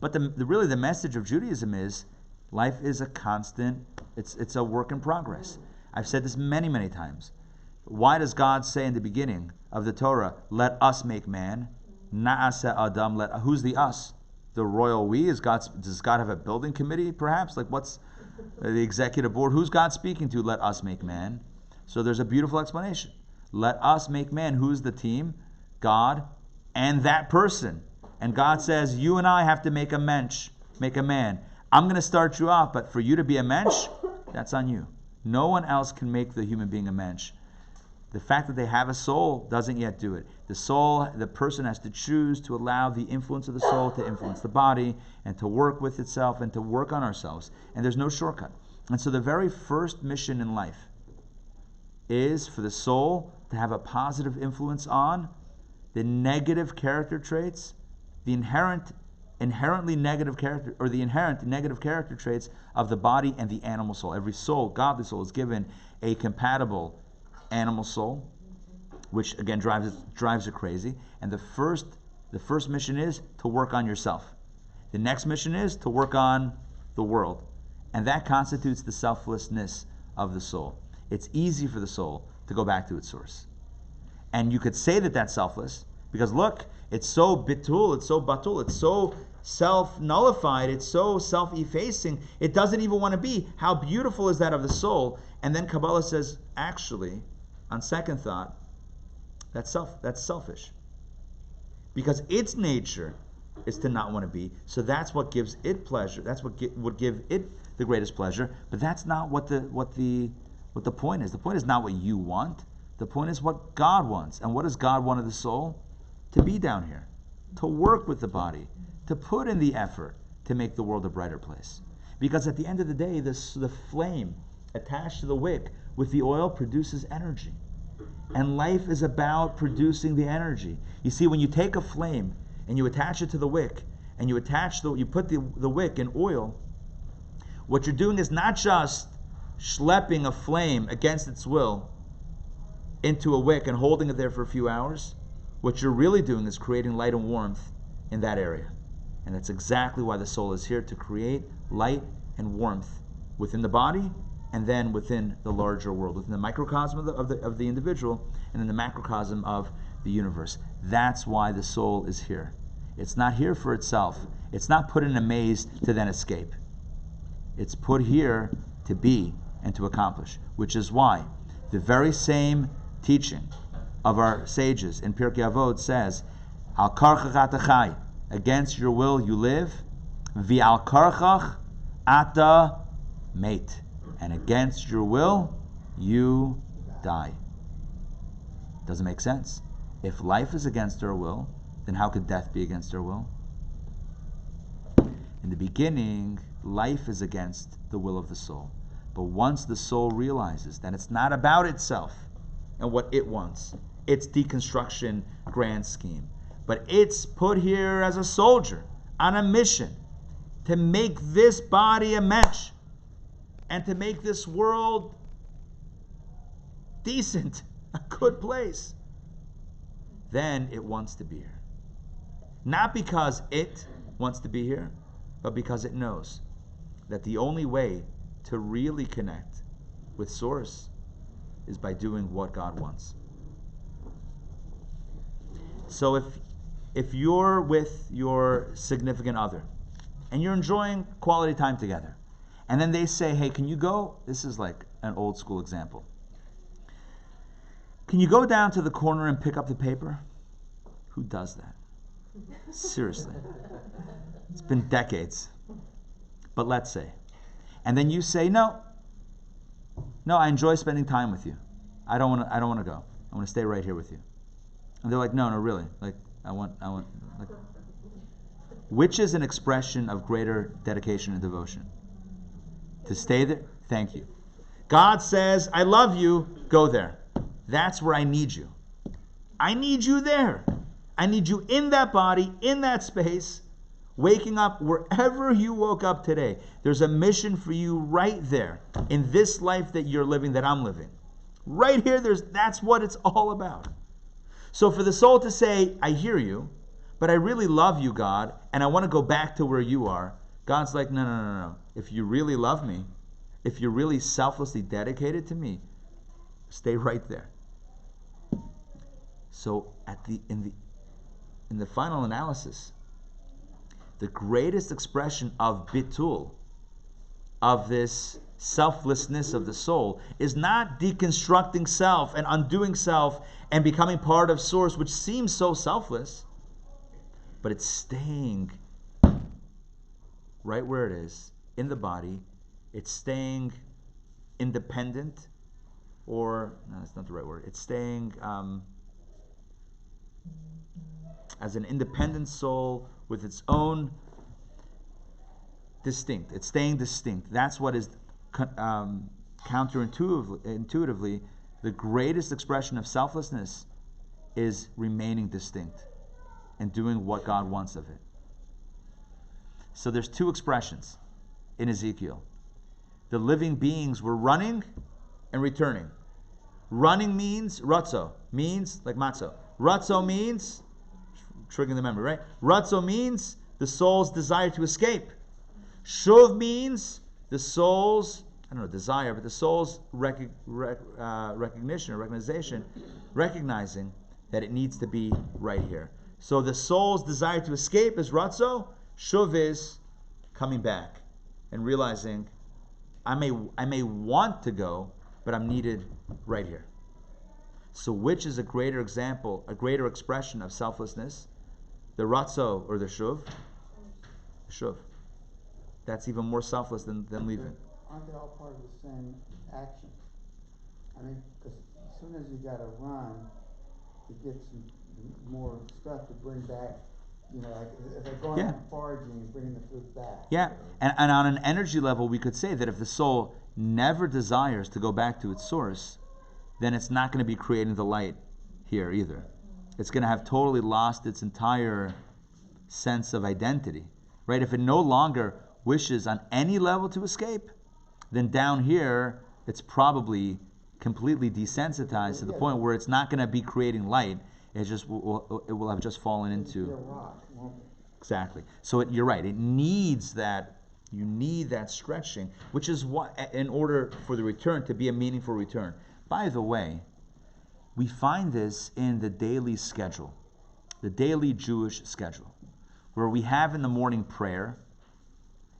But really the message of Judaism is life is a constant. It's a work in progress. I've said this many, many times. Why does God say in the beginning of the Torah, "Let us make man"? Na'aseh Adam. Who's the us? The royal we? Does God have a building committee? Perhaps. What's the executive board? Who's God speaking to? Let us make man. So there's a beautiful explanation. Let us make man. Who's the team? God and that person. And God says, you and I have to make a mensch, make a man. I'm going to start you off, but for you to be a mensch, that's on you. No one else can make the human being a mensch. The fact that they have a soul doesn't yet do it. The soul, the person has to choose to allow the influence of the soul to influence the body and to work with itself and to work on ourselves. And there's no shortcut. And so the very first mission in life is for the soul to have a positive influence on the negative character traits, the inherently negative character, or the inherent negative character traits of the body and the animal soul. Every soul, godly soul, is given a compatible animal soul, which again drives it crazy. And the first mission is to work on yourself. The next mission is to work on the world. And that constitutes the selflessness of the soul. It's easy for the soul to go back to its source. And you could say that that's selfless, because look, it's so bitul, it's so batul, it's so self-nullified, it's so self-effacing, it doesn't even want to be. How beautiful is that of the soul? And then Kabbalah says, actually, on second thought, that's selfish. Because its nature is to not want to be, so that's what gives it pleasure, that's what would give it the greatest pleasure, but that's not what the point is. The point is not what you want. The point is what God wants. And what does God want of the soul? To be down here, to work with the body, to put in the effort to make the world a brighter place. Because at the end of the day, the flame attached to the wick with the oil produces energy. And life is about producing the energy. You see, when you take a flame and you attach it to the wick, and you put the wick in oil, what you're doing is not just schlepping a flame against its will into a wick and holding it there for a few hours. What you're really doing is creating light and warmth in that area. And that's exactly why the soul is here, to create light and warmth within the body and then within the larger world, within the microcosm of the individual and in the macrocosm of the universe. That's why the soul is here. It's not here for itself. It's not put in a maze to then escape. It's put here to be and to accomplish, which is why the very same teaching of our sages in Pirkei Avot says, Al karchach ata chai, against your will you live, V'al karchach ata mate, and against your will you die. Doesn't make sense. If life is against our will, then how could death be against our will? In the beginning, life is against the will of the soul. But once the soul realizes that it's not about itself and what it wants, its deconstruction grand scheme, but it's put here as a soldier on a mission to make this body a mensch and to make this world decent, a good place, then it wants to be here. Not because it wants to be here, but because it knows that the only way to really connect with Source is by doing what God wants. So if you're with your significant other and you're enjoying quality time together, and then they say, hey, can you go? This is like an old school example. Can you go down to the corner and pick up the paper? Who does that? Seriously. It's been decades. But let's say. And then you say, no, I enjoy spending time with you. I don't want to go. I want to stay right here with you. And they're like, no, really. Like, I want like, which is an expression of greater dedication and devotion? To stay there? Thank you. God says, I love you, go there. That's where I need you. I need you there. I need you in that body, in that space, waking up wherever you woke up today. There's a mission for you right there in this life that you're living, that I'm living. Right here, that's what it's all about. So for the soul to say, I hear you, but I really love you, God, and I want to go back to where you are, God's like, no. If you really love me, if you're really selflessly dedicated to me, stay right there. So in the final analysis, the greatest expression of bitul, of this selflessness of the soul, is not deconstructing self and undoing self and becoming part of source, which seems so selfless, but it's staying right where it is, in the body. It's staying independent, or, no, that's not the right word. It's staying as an independent soul with its own distinct. It's staying distinct. That's what is counterintuitively the greatest expression of selflessness, is remaining distinct and doing what God wants of it. So there's two expressions in Ezekiel. The living beings were running and returning. Running means ratzo, means like matzo. Ratzo means, triggering the memory, right? Ratzo means the soul's desire to escape. Shuv means the soul's, desire, but the soul's recognition or recognition, recognizing that it needs to be right here. So the soul's desire to escape is ratzo. Shuv is coming back and realizing I may want to go, but I'm needed right here. So which is a greater example, a greater expression of selflessness? The ratzo or the shuv? The shuv. That's even more selfless than leaving. Aren't they all part of the same action? I mean, because as soon as you got to run, you get some more stuff to bring back. Like if they're going on foraging and bringing the food back. Yeah, and on an energy level, we could say that if the soul never desires to go back to its source, then it's not going to be creating the light here either. It's going to have totally lost its entire sense of identity, right? If it no longer wishes on any level to escape, then down here, it's probably completely desensitized to the point where it's not going to be creating light. It will have just fallen into. Exactly. So you're right. It needs that. You need that stretching, which is what, in order for the return to be a meaningful return. By the way, we find this in the daily schedule, the daily Jewish schedule, where we have in the morning prayer.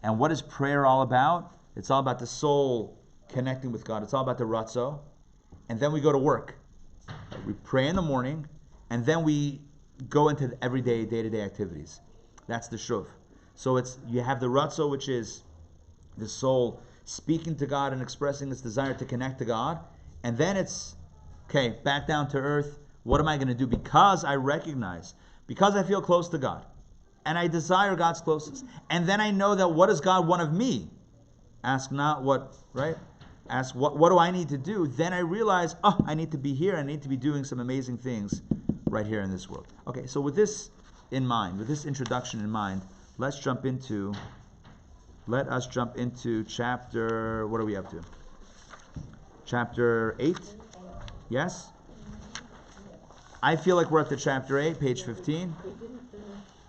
And what is prayer all about? It's all about the soul connecting with God. It's all about the ratzo. And then we go to work. We pray in the morning, and then we go into the everyday, day-to-day activities. That's the shuv. So you have the ratzo, which is the soul speaking to God and expressing its desire to connect to God. And then it's, okay, back down to earth. What am I going to do? Because I feel close to God. And I desire God's closeness. And then I know that what does God want of me? Ask not what, right? Ask what do I need to do? Then I realize, I need to be here. I need to be doing some amazing things right here in this world. Okay, so with this in mind, with this introduction in mind, let us jump into chapter, what are we up to? Chapter 8? Yes? I feel like we're up to chapter 8, page 15.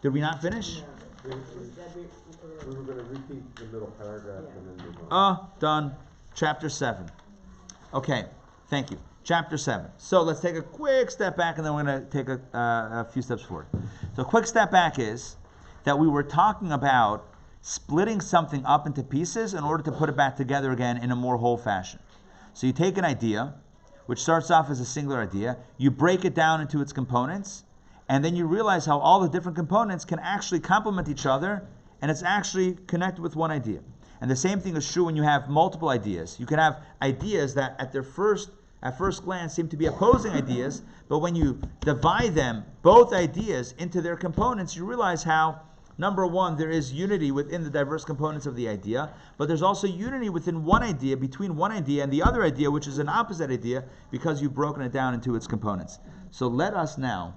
Did we not finish? We were going to repeat the middle paragraph and then move on. Done. Chapter 7. Okay, thank you. Chapter 7. So let's take a quick step back, and then we're going to take a few steps forward. So a quick step back is that we were talking about splitting something up into pieces in order to put it back together again in a more whole fashion. So you take an idea, which starts off as a singular idea, you break it down into its components, and then you realize how all the different components can actually complement each other, and it's actually connected with one idea. And the same thing is true when you have multiple ideas. You can have ideas that at first glance seem to be opposing ideas, but when you divide them, both ideas, into their components, you realize how, number one, there is unity within the diverse components of the idea, but there's also unity within one idea, between one idea and the other idea, which is an opposite idea, because you've broken it down into its components. So let's now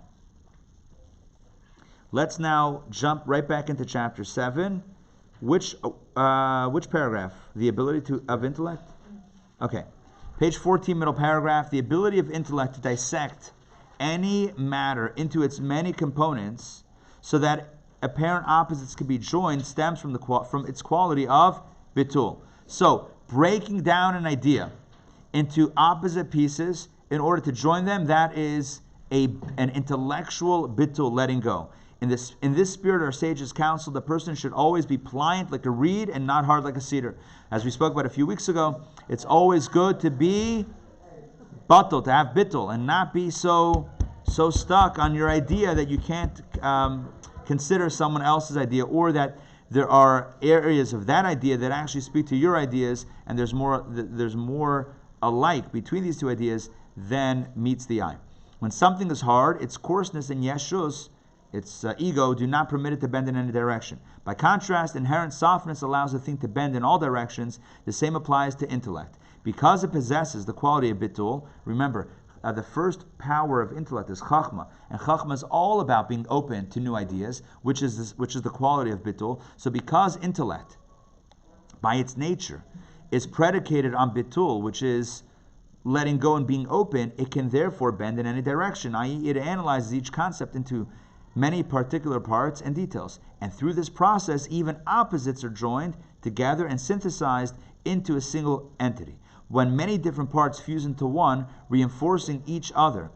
jump right back into chapter 7. Which paragraph? The ability of intellect? Okay. Page 14, middle paragraph. The ability of intellect to dissect any matter into its many components so that apparent opposites can be joined stems from its quality of bitul. So, breaking down an idea into opposite pieces in order to join them, that is an intellectual bitul, letting go. In this spirit, our sages counsel the person should always be pliant like a reed and not hard like a cedar. As we spoke about a few weeks ago, it's always good to be batul, to have bitul, and not be so stuck on your idea that you can't consider someone else's idea, or that there are areas of that idea that actually speak to your ideas, and there's more alike between these two ideas than meets the eye. When something is hard, its coarseness and yeshus, its ego, do not permit it to bend in any direction. By contrast, inherent softness allows a thing to bend in all directions. The same applies to intellect. Because it possesses the quality of bitul, remember, the first power of intellect is chachma, and chachma is all about being open to new ideas, which is the quality of bitul. So because intellect, by its nature, is predicated on bitul, which is letting go and being open, it can therefore bend in any direction, i.e. it analyzes each concept into many particular parts and details. And through this process, even opposites are joined together and synthesized into a single entity. When many different parts fuse into one, reinforcing each other,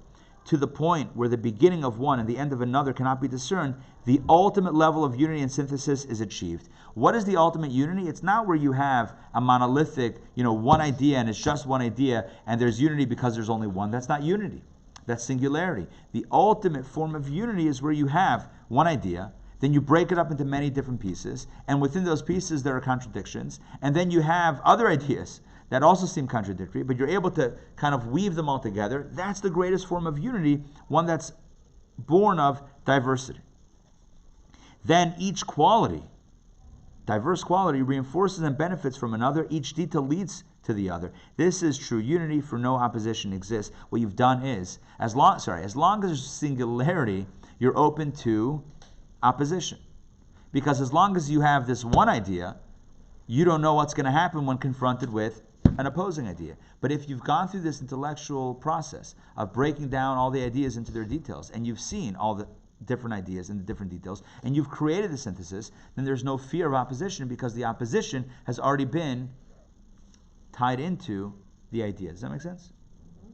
to the point where the beginning of one and the end of another cannot be discerned, the ultimate level of unity and synthesis is achieved. What is the ultimate unity? It's not where you have a monolithic, one idea and it's just one idea and there's unity because there's only one. That's not unity. That's singularity. The ultimate form of unity is where you have one idea, then you break it up into many different pieces, and within those pieces there are contradictions, and then you have other ideas that also seem contradictory, but you're able to kind of weave them all together. That's the greatest form of unity, one that's born of diversity. Then each quality, diverse quality, reinforces and benefits from another. Each detail leads to the other. This is true unity, for no opposition exists. What you've done is, as long as there's singularity, you're open to opposition. Because as long as you have this one idea, you don't know what's going to happen when confronted with an opposing idea. But if you've gone through this intellectual process of breaking down all the ideas into their details, and you've seen all the different ideas and the different details, and you've created the synthesis, then there's no fear of opposition, because the opposition has already been tied into the idea. Does that make sense?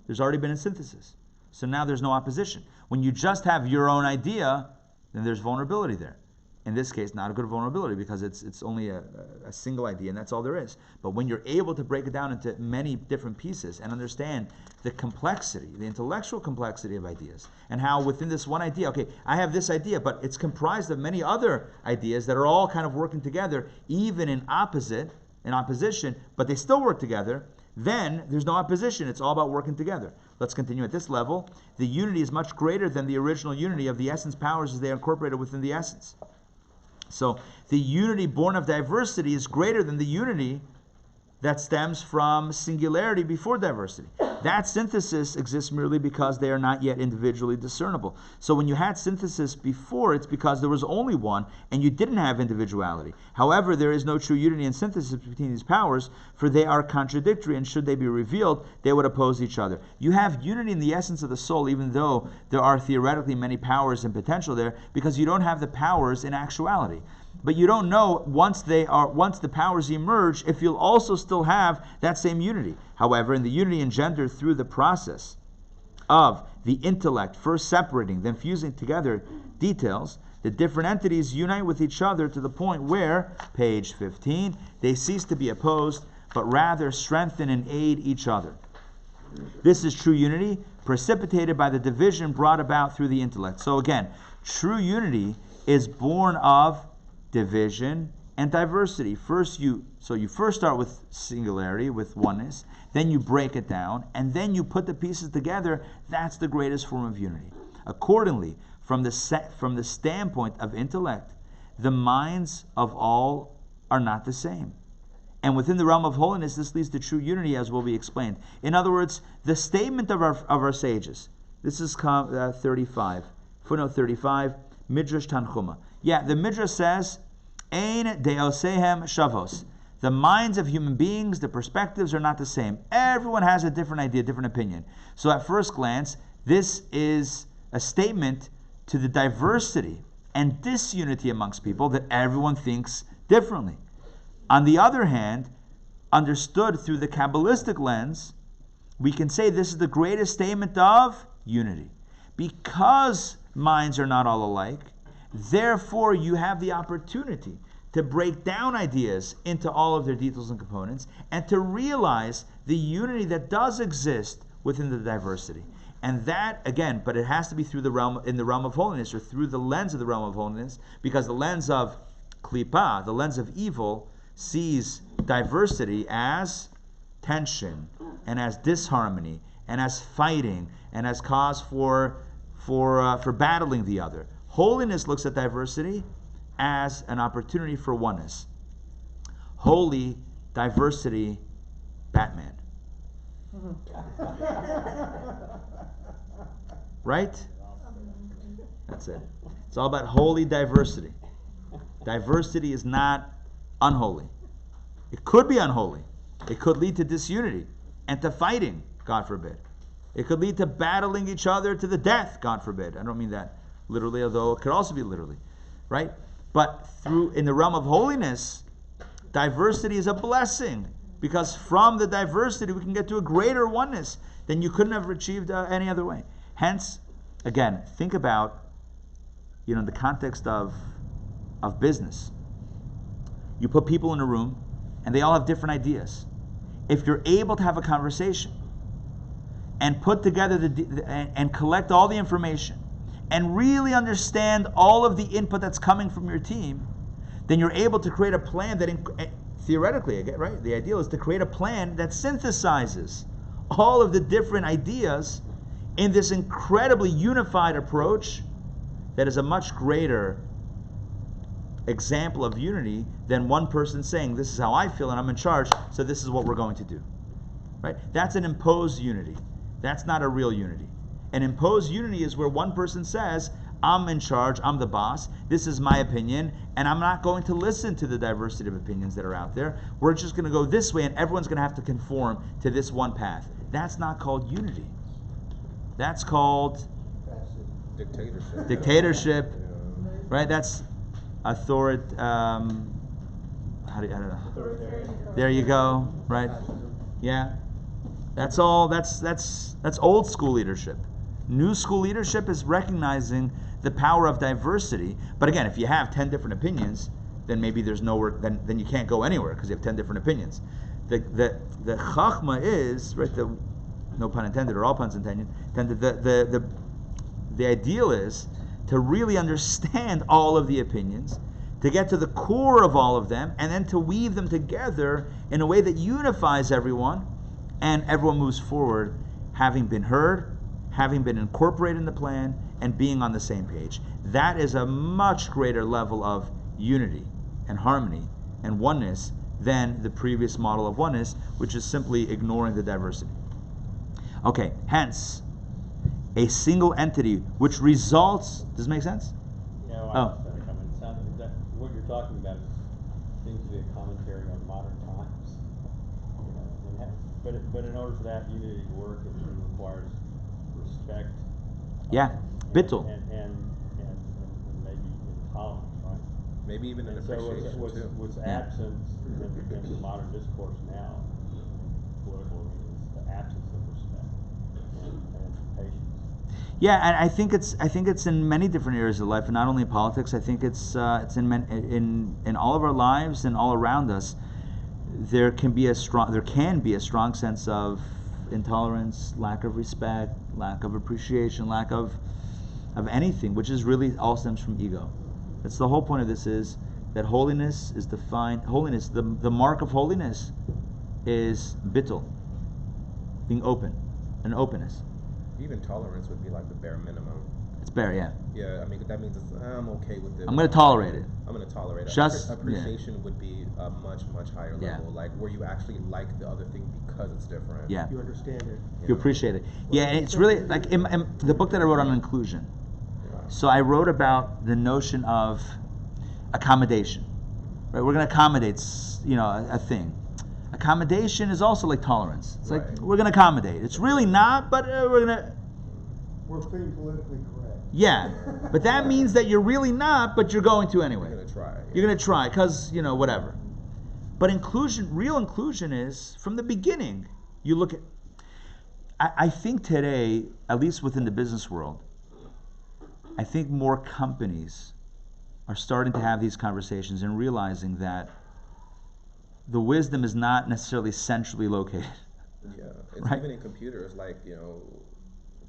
There's already been a synthesis. So now there's no opposition. When you just have your own idea, then there's vulnerability there. In this case, not a good vulnerability, because it's only a single idea, and that's all there is. But when you're able to break it down into many different pieces and understand the complexity, the intellectual complexity of ideas, and how within this one idea, okay, I have this idea, but it's comprised of many other ideas that are all kind of working together, even in opposition, but they still work together, then there's no opposition. It's all about working together. Let's continue at this level. The unity is much greater than the original unity of the essence powers as they are incorporated within the essence. So the unity born of diversity is greater than the unity that stems from singularity before diversity. That synthesis exists merely because they are not yet individually discernible. So when you had synthesis before, it's because there was only one and you didn't have individuality. However, there is no true unity and synthesis between these powers, for they are contradictory, and should they be revealed, they would oppose each other. You have unity in the essence of the soul, even though there are theoretically many powers and potential there, because you don't have the powers in actuality. But you don't know once the powers emerge if you'll also still have that same unity. However, in the unity engendered through the process of the intellect first separating, then fusing together details, the different entities unite with each other to the point where, page 15, they cease to be opposed, but rather strengthen and aid each other. This is true unity, precipitated by the division brought about through the intellect. So again, true unity is born of division and diversity. You first start with singularity, with oneness, then you break it down, and then you put the pieces together. That's the greatest form of unity. Accordingly, from the standpoint of intellect, the minds of all are not the same. And within the realm of holiness, this leads to true unity, as will be explained. In other words, the statement of our sages, this is 35, footnote 35, Midrash Tanchuma. Yeah, the Midrash says, Ein deosehem shavos. The minds of human beings, the perspectives are not the same. Everyone has a different idea, different opinion. So at first glance, this is a statement to the diversity and disunity amongst people, that everyone thinks differently. On the other hand, understood through the Kabbalistic lens, we can say this is the greatest statement of unity. Because minds are not all alike, therefore you have the opportunity to break down ideas into all of their details and components, and to realize the unity that does exist within the diversity. And that, again, but it has to be through the realm of holiness, or through the lens of the realm of holiness, because the lens of klipa, the lens of evil, sees diversity as tension, and as disharmony, and as fighting, and as cause for battling the other. Holiness looks at diversity as an opportunity for oneness. Holy diversity, Batman. Right? That's it. It's all about holy diversity. Diversity is not unholy. It could be unholy. It could lead to disunity and to fighting, God forbid. It could lead to battling each other to the death, God forbid. I don't mean that literally, although it could also be literally, right? But in the realm of holiness, diversity is a blessing, because from the diversity we can get to a greater oneness than you couldn't have achieved any other way. Hence, again, think about, the context of business. You put people in a room, and they all have different ideas. If you're able to have a conversation and put together and collect all the information and really understand all of the input that's coming from your team, then you're able to create a plan that, theoretically, right? The ideal is to create a plan that synthesizes all of the different ideas in this incredibly unified approach that is a much greater example of unity than one person saying, this is how I feel and I'm in charge, so this is what we're going to do. Right? That's an imposed unity. That's not a real unity. An imposed unity is where one person says, I'm in charge, I'm the boss, this is my opinion, and I'm not going to listen to the diversity of opinions that are out there. We're just going to go this way, and everyone's going to have to conform to this one path. That's not called unity. That's called dictatorship. Dictatorship, right? That's I don't know. There you go, right? Yeah. That's all. That's old school leadership. New school leadership is recognizing the power of diversity. But again, if you have 10 different opinions, then maybe there's nowhere. Then you can't go anywhere because you have 10 different opinions. The chachma is, right? No pun intended, or all puns intended. The ideal is to really understand all of the opinions, to get to the core of all of them, and then to weave them together in a way that unifies everyone, and everyone moves forward, having been heard, having been incorporated in the plan, and being on the same page. That is a much greater level of unity and harmony and oneness than the previous model of oneness, which is simply ignoring the diversity. Okay, hence, a single entity which results. Does it make sense? Yeah, well, I mean, it sounds like what you're talking about seems to be a commentary on modern times. But in order for that unity to work, it requires respect. Yeah, bittul. And maybe intolerance, right? Maybe even an appreciation too. What's absent in the modern discourse now, political arena, is the absence of respect and patience. Yeah, and I think it's in many different areas of life, and not only in politics. I think it's in all of our lives and all around us. There can be a strong sense of intolerance, lack of respect, lack of appreciation, lack of anything, which is really all stems from ego. That's the whole point of this, is that holiness is defined. Holiness, the mark of holiness, is bittul, being open, and openness. Even tolerance would be like the bare minimum. It's bare, yeah. Yeah, I mean, that means I'm okay with it. I'm going to tolerate it. I'm going to tolerate it. Just appreciation would be a much, much higher level, like where you actually like the other thing because it's different. Yeah. You understand it. You appreciate it. Yeah, and it's really like in the book that I wrote on inclusion. So I wrote about the notion of accommodation. Right? We're going to accommodate, a thing. Accommodation is also like tolerance. It's like, we're going to accommodate. It's really not, but we're going to... We're being politically correct. Yeah, but that means that you're really not, but you're going to anyway. You're gonna try. Yeah. You're going to try, because, whatever. But real inclusion is, from the beginning, you look at... I think today, at least within the business world, I think more companies are starting to have these conversations and realizing that the wisdom is not necessarily centrally located. Yeah, it's right? Even in computers, like,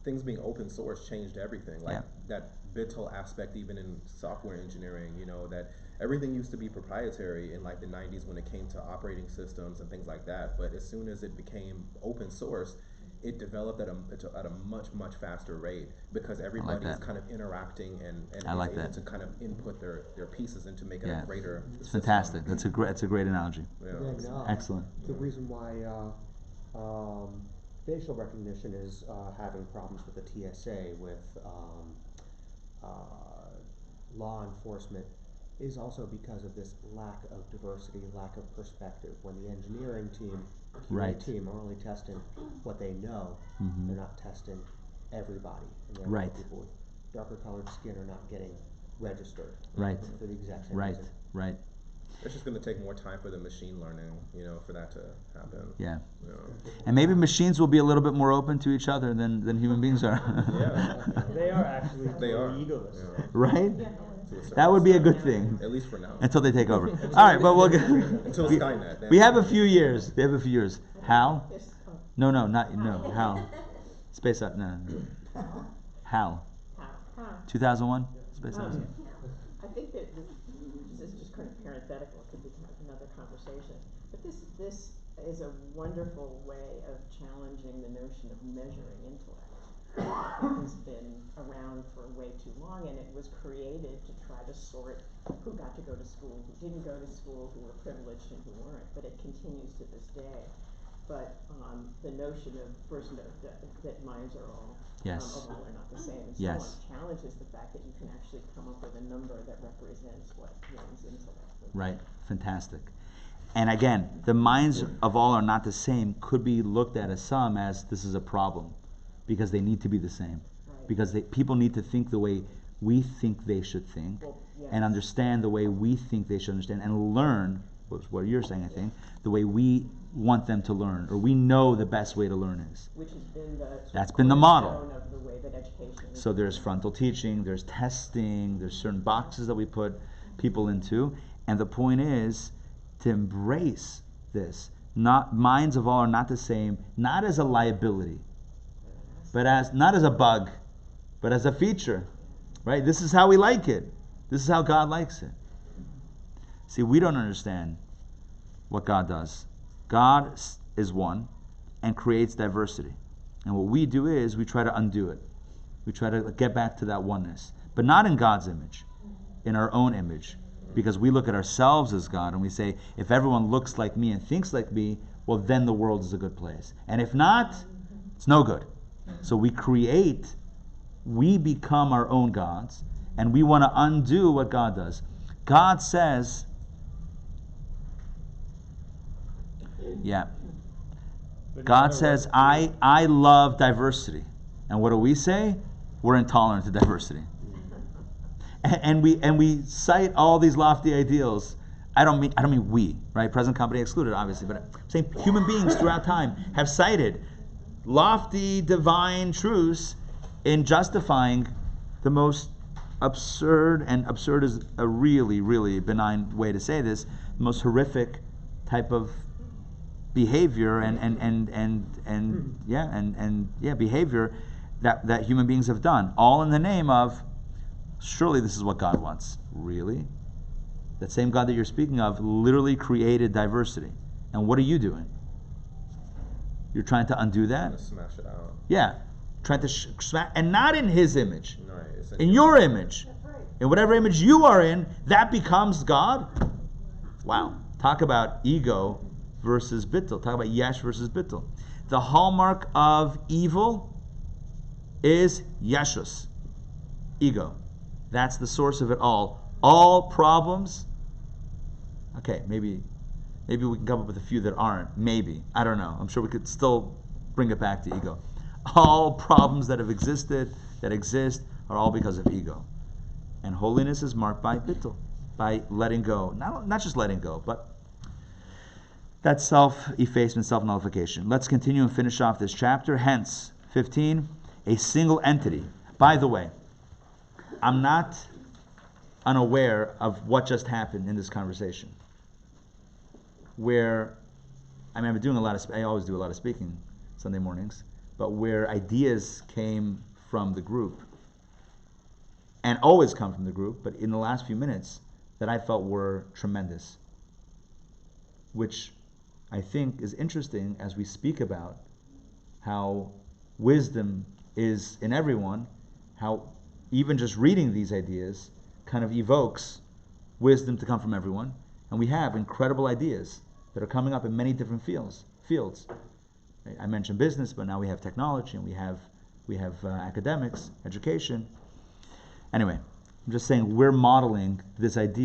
things being open source changed everything. Like that BitTel aspect, even in software engineering, that everything used to be proprietary in like the 90s when it came to operating systems and things like that. But as soon as it became open source, it developed at a much faster rate because everybody is kind of interacting and able to kind of input their pieces into making a greater It's system. fantastic. That's a great analogy. Yeah. Excellent. The reason why facial recognition is having problems with the TSA with law enforcement is also because of this lack of diversity, lack of perspective. When the engineering team, QA team are only testing what they know, they're not testing everybody. And therefore people with darker colored skin are not getting registered for the exact same reason. Right. It's just going to take more time for the machine learning, for that to happen. Yeah. And maybe machines will be a little bit more open to each other than human beings are. They are actually egoless. Yeah. Right? That would be a good thing. At least for now. Until they take over. All right, but we'll get... Until Skynet. We have a few years. Hal? No, Hal. Space Out. No. Hal. 2001? Space Out. I think that this is just kind of parenthetical. It could be kind of another conversation. But this is a wonderful way of challenging the notion of measuring intellect. It has been around for way too long, and it was created to try to sort who got to go to school, who didn't go to school, who were privileged and who weren't. But it continues to this day. But the notion of first that minds are all all are not the same, and so on, challenges the fact that you can actually come up with a number that represents what one's intellect is. Right, fantastic. And again, the minds of all are not the same could be looked at as some as this is a problem, because they need to be the same, because people need to think the way we think they should think, and understand the way we think they should understand, and learn, which is what you're saying, I think, the way we want them to learn, or we know the best way to learn is. Which has been that's been the model. Of the way that education is. So there's frontal teaching, there's testing, there's certain boxes that we put people into, and the point is to embrace this. Not minds of all are not the same, not as a liability, but not as a bug, but as a feature. Right? This is how we like it. This is how God likes it. See, we don't understand what God does. God is one and creates diversity. And what we do is we try to undo it. We try to get back to that oneness. But not in God's image, in our own image. Because we look at ourselves as God and we say, if everyone looks like me and thinks like me, well, then the world is a good place. And if not, it's no good. So we become our own gods, and we want to undo what God does. God says, God says, I love diversity. And what do we say? We're intolerant to diversity. And we cite all these lofty ideals. I don't mean we, right? Present company excluded, obviously, but I'm saying human beings throughout time have cited lofty divine truths in justifying the most absurd, and absurd is a really, really benign way to say this, the most horrific type of behavior behavior that human beings have done, all in the name of surely this is what God wants. Really? That same God that you're speaking of literally created diversity. And what are you doing? You're trying to undo that? Smash it out. Yeah. Trying to smash, and not in His image. Right. In your image. In whatever image you are in, that becomes God. Wow. Talk about ego versus bittul. Talk about yesh versus bittul. The hallmark of evil is yeshus. Ego. That's the source of it all. All problems Okay, maybe we can come up with a few that aren't. Maybe. I don't know. I'm sure we could still bring it back to ego. All problems that have existed, that exist, are all because of ego. And holiness is marked by bittul, by letting go. Not just letting go, but that self-effacement, self-nullification. Let's continue and finish off this chapter. Hence, 15, a single entity. By the way, I'm not unaware of what just happened in this conversation. Where, I've been doing I always do a lot of speaking Sunday mornings, but where ideas came from the group, and always come from the group, but in the last few minutes, that I felt were tremendous. Which I think is interesting as we speak about how wisdom is in everyone, how even just reading these ideas kind of evokes wisdom to come from everyone, and we have incredible ideas that are coming up in many different fields. I mentioned business, but now we have technology, and we have academics, education. Anyway, I'm just saying we're modeling this idea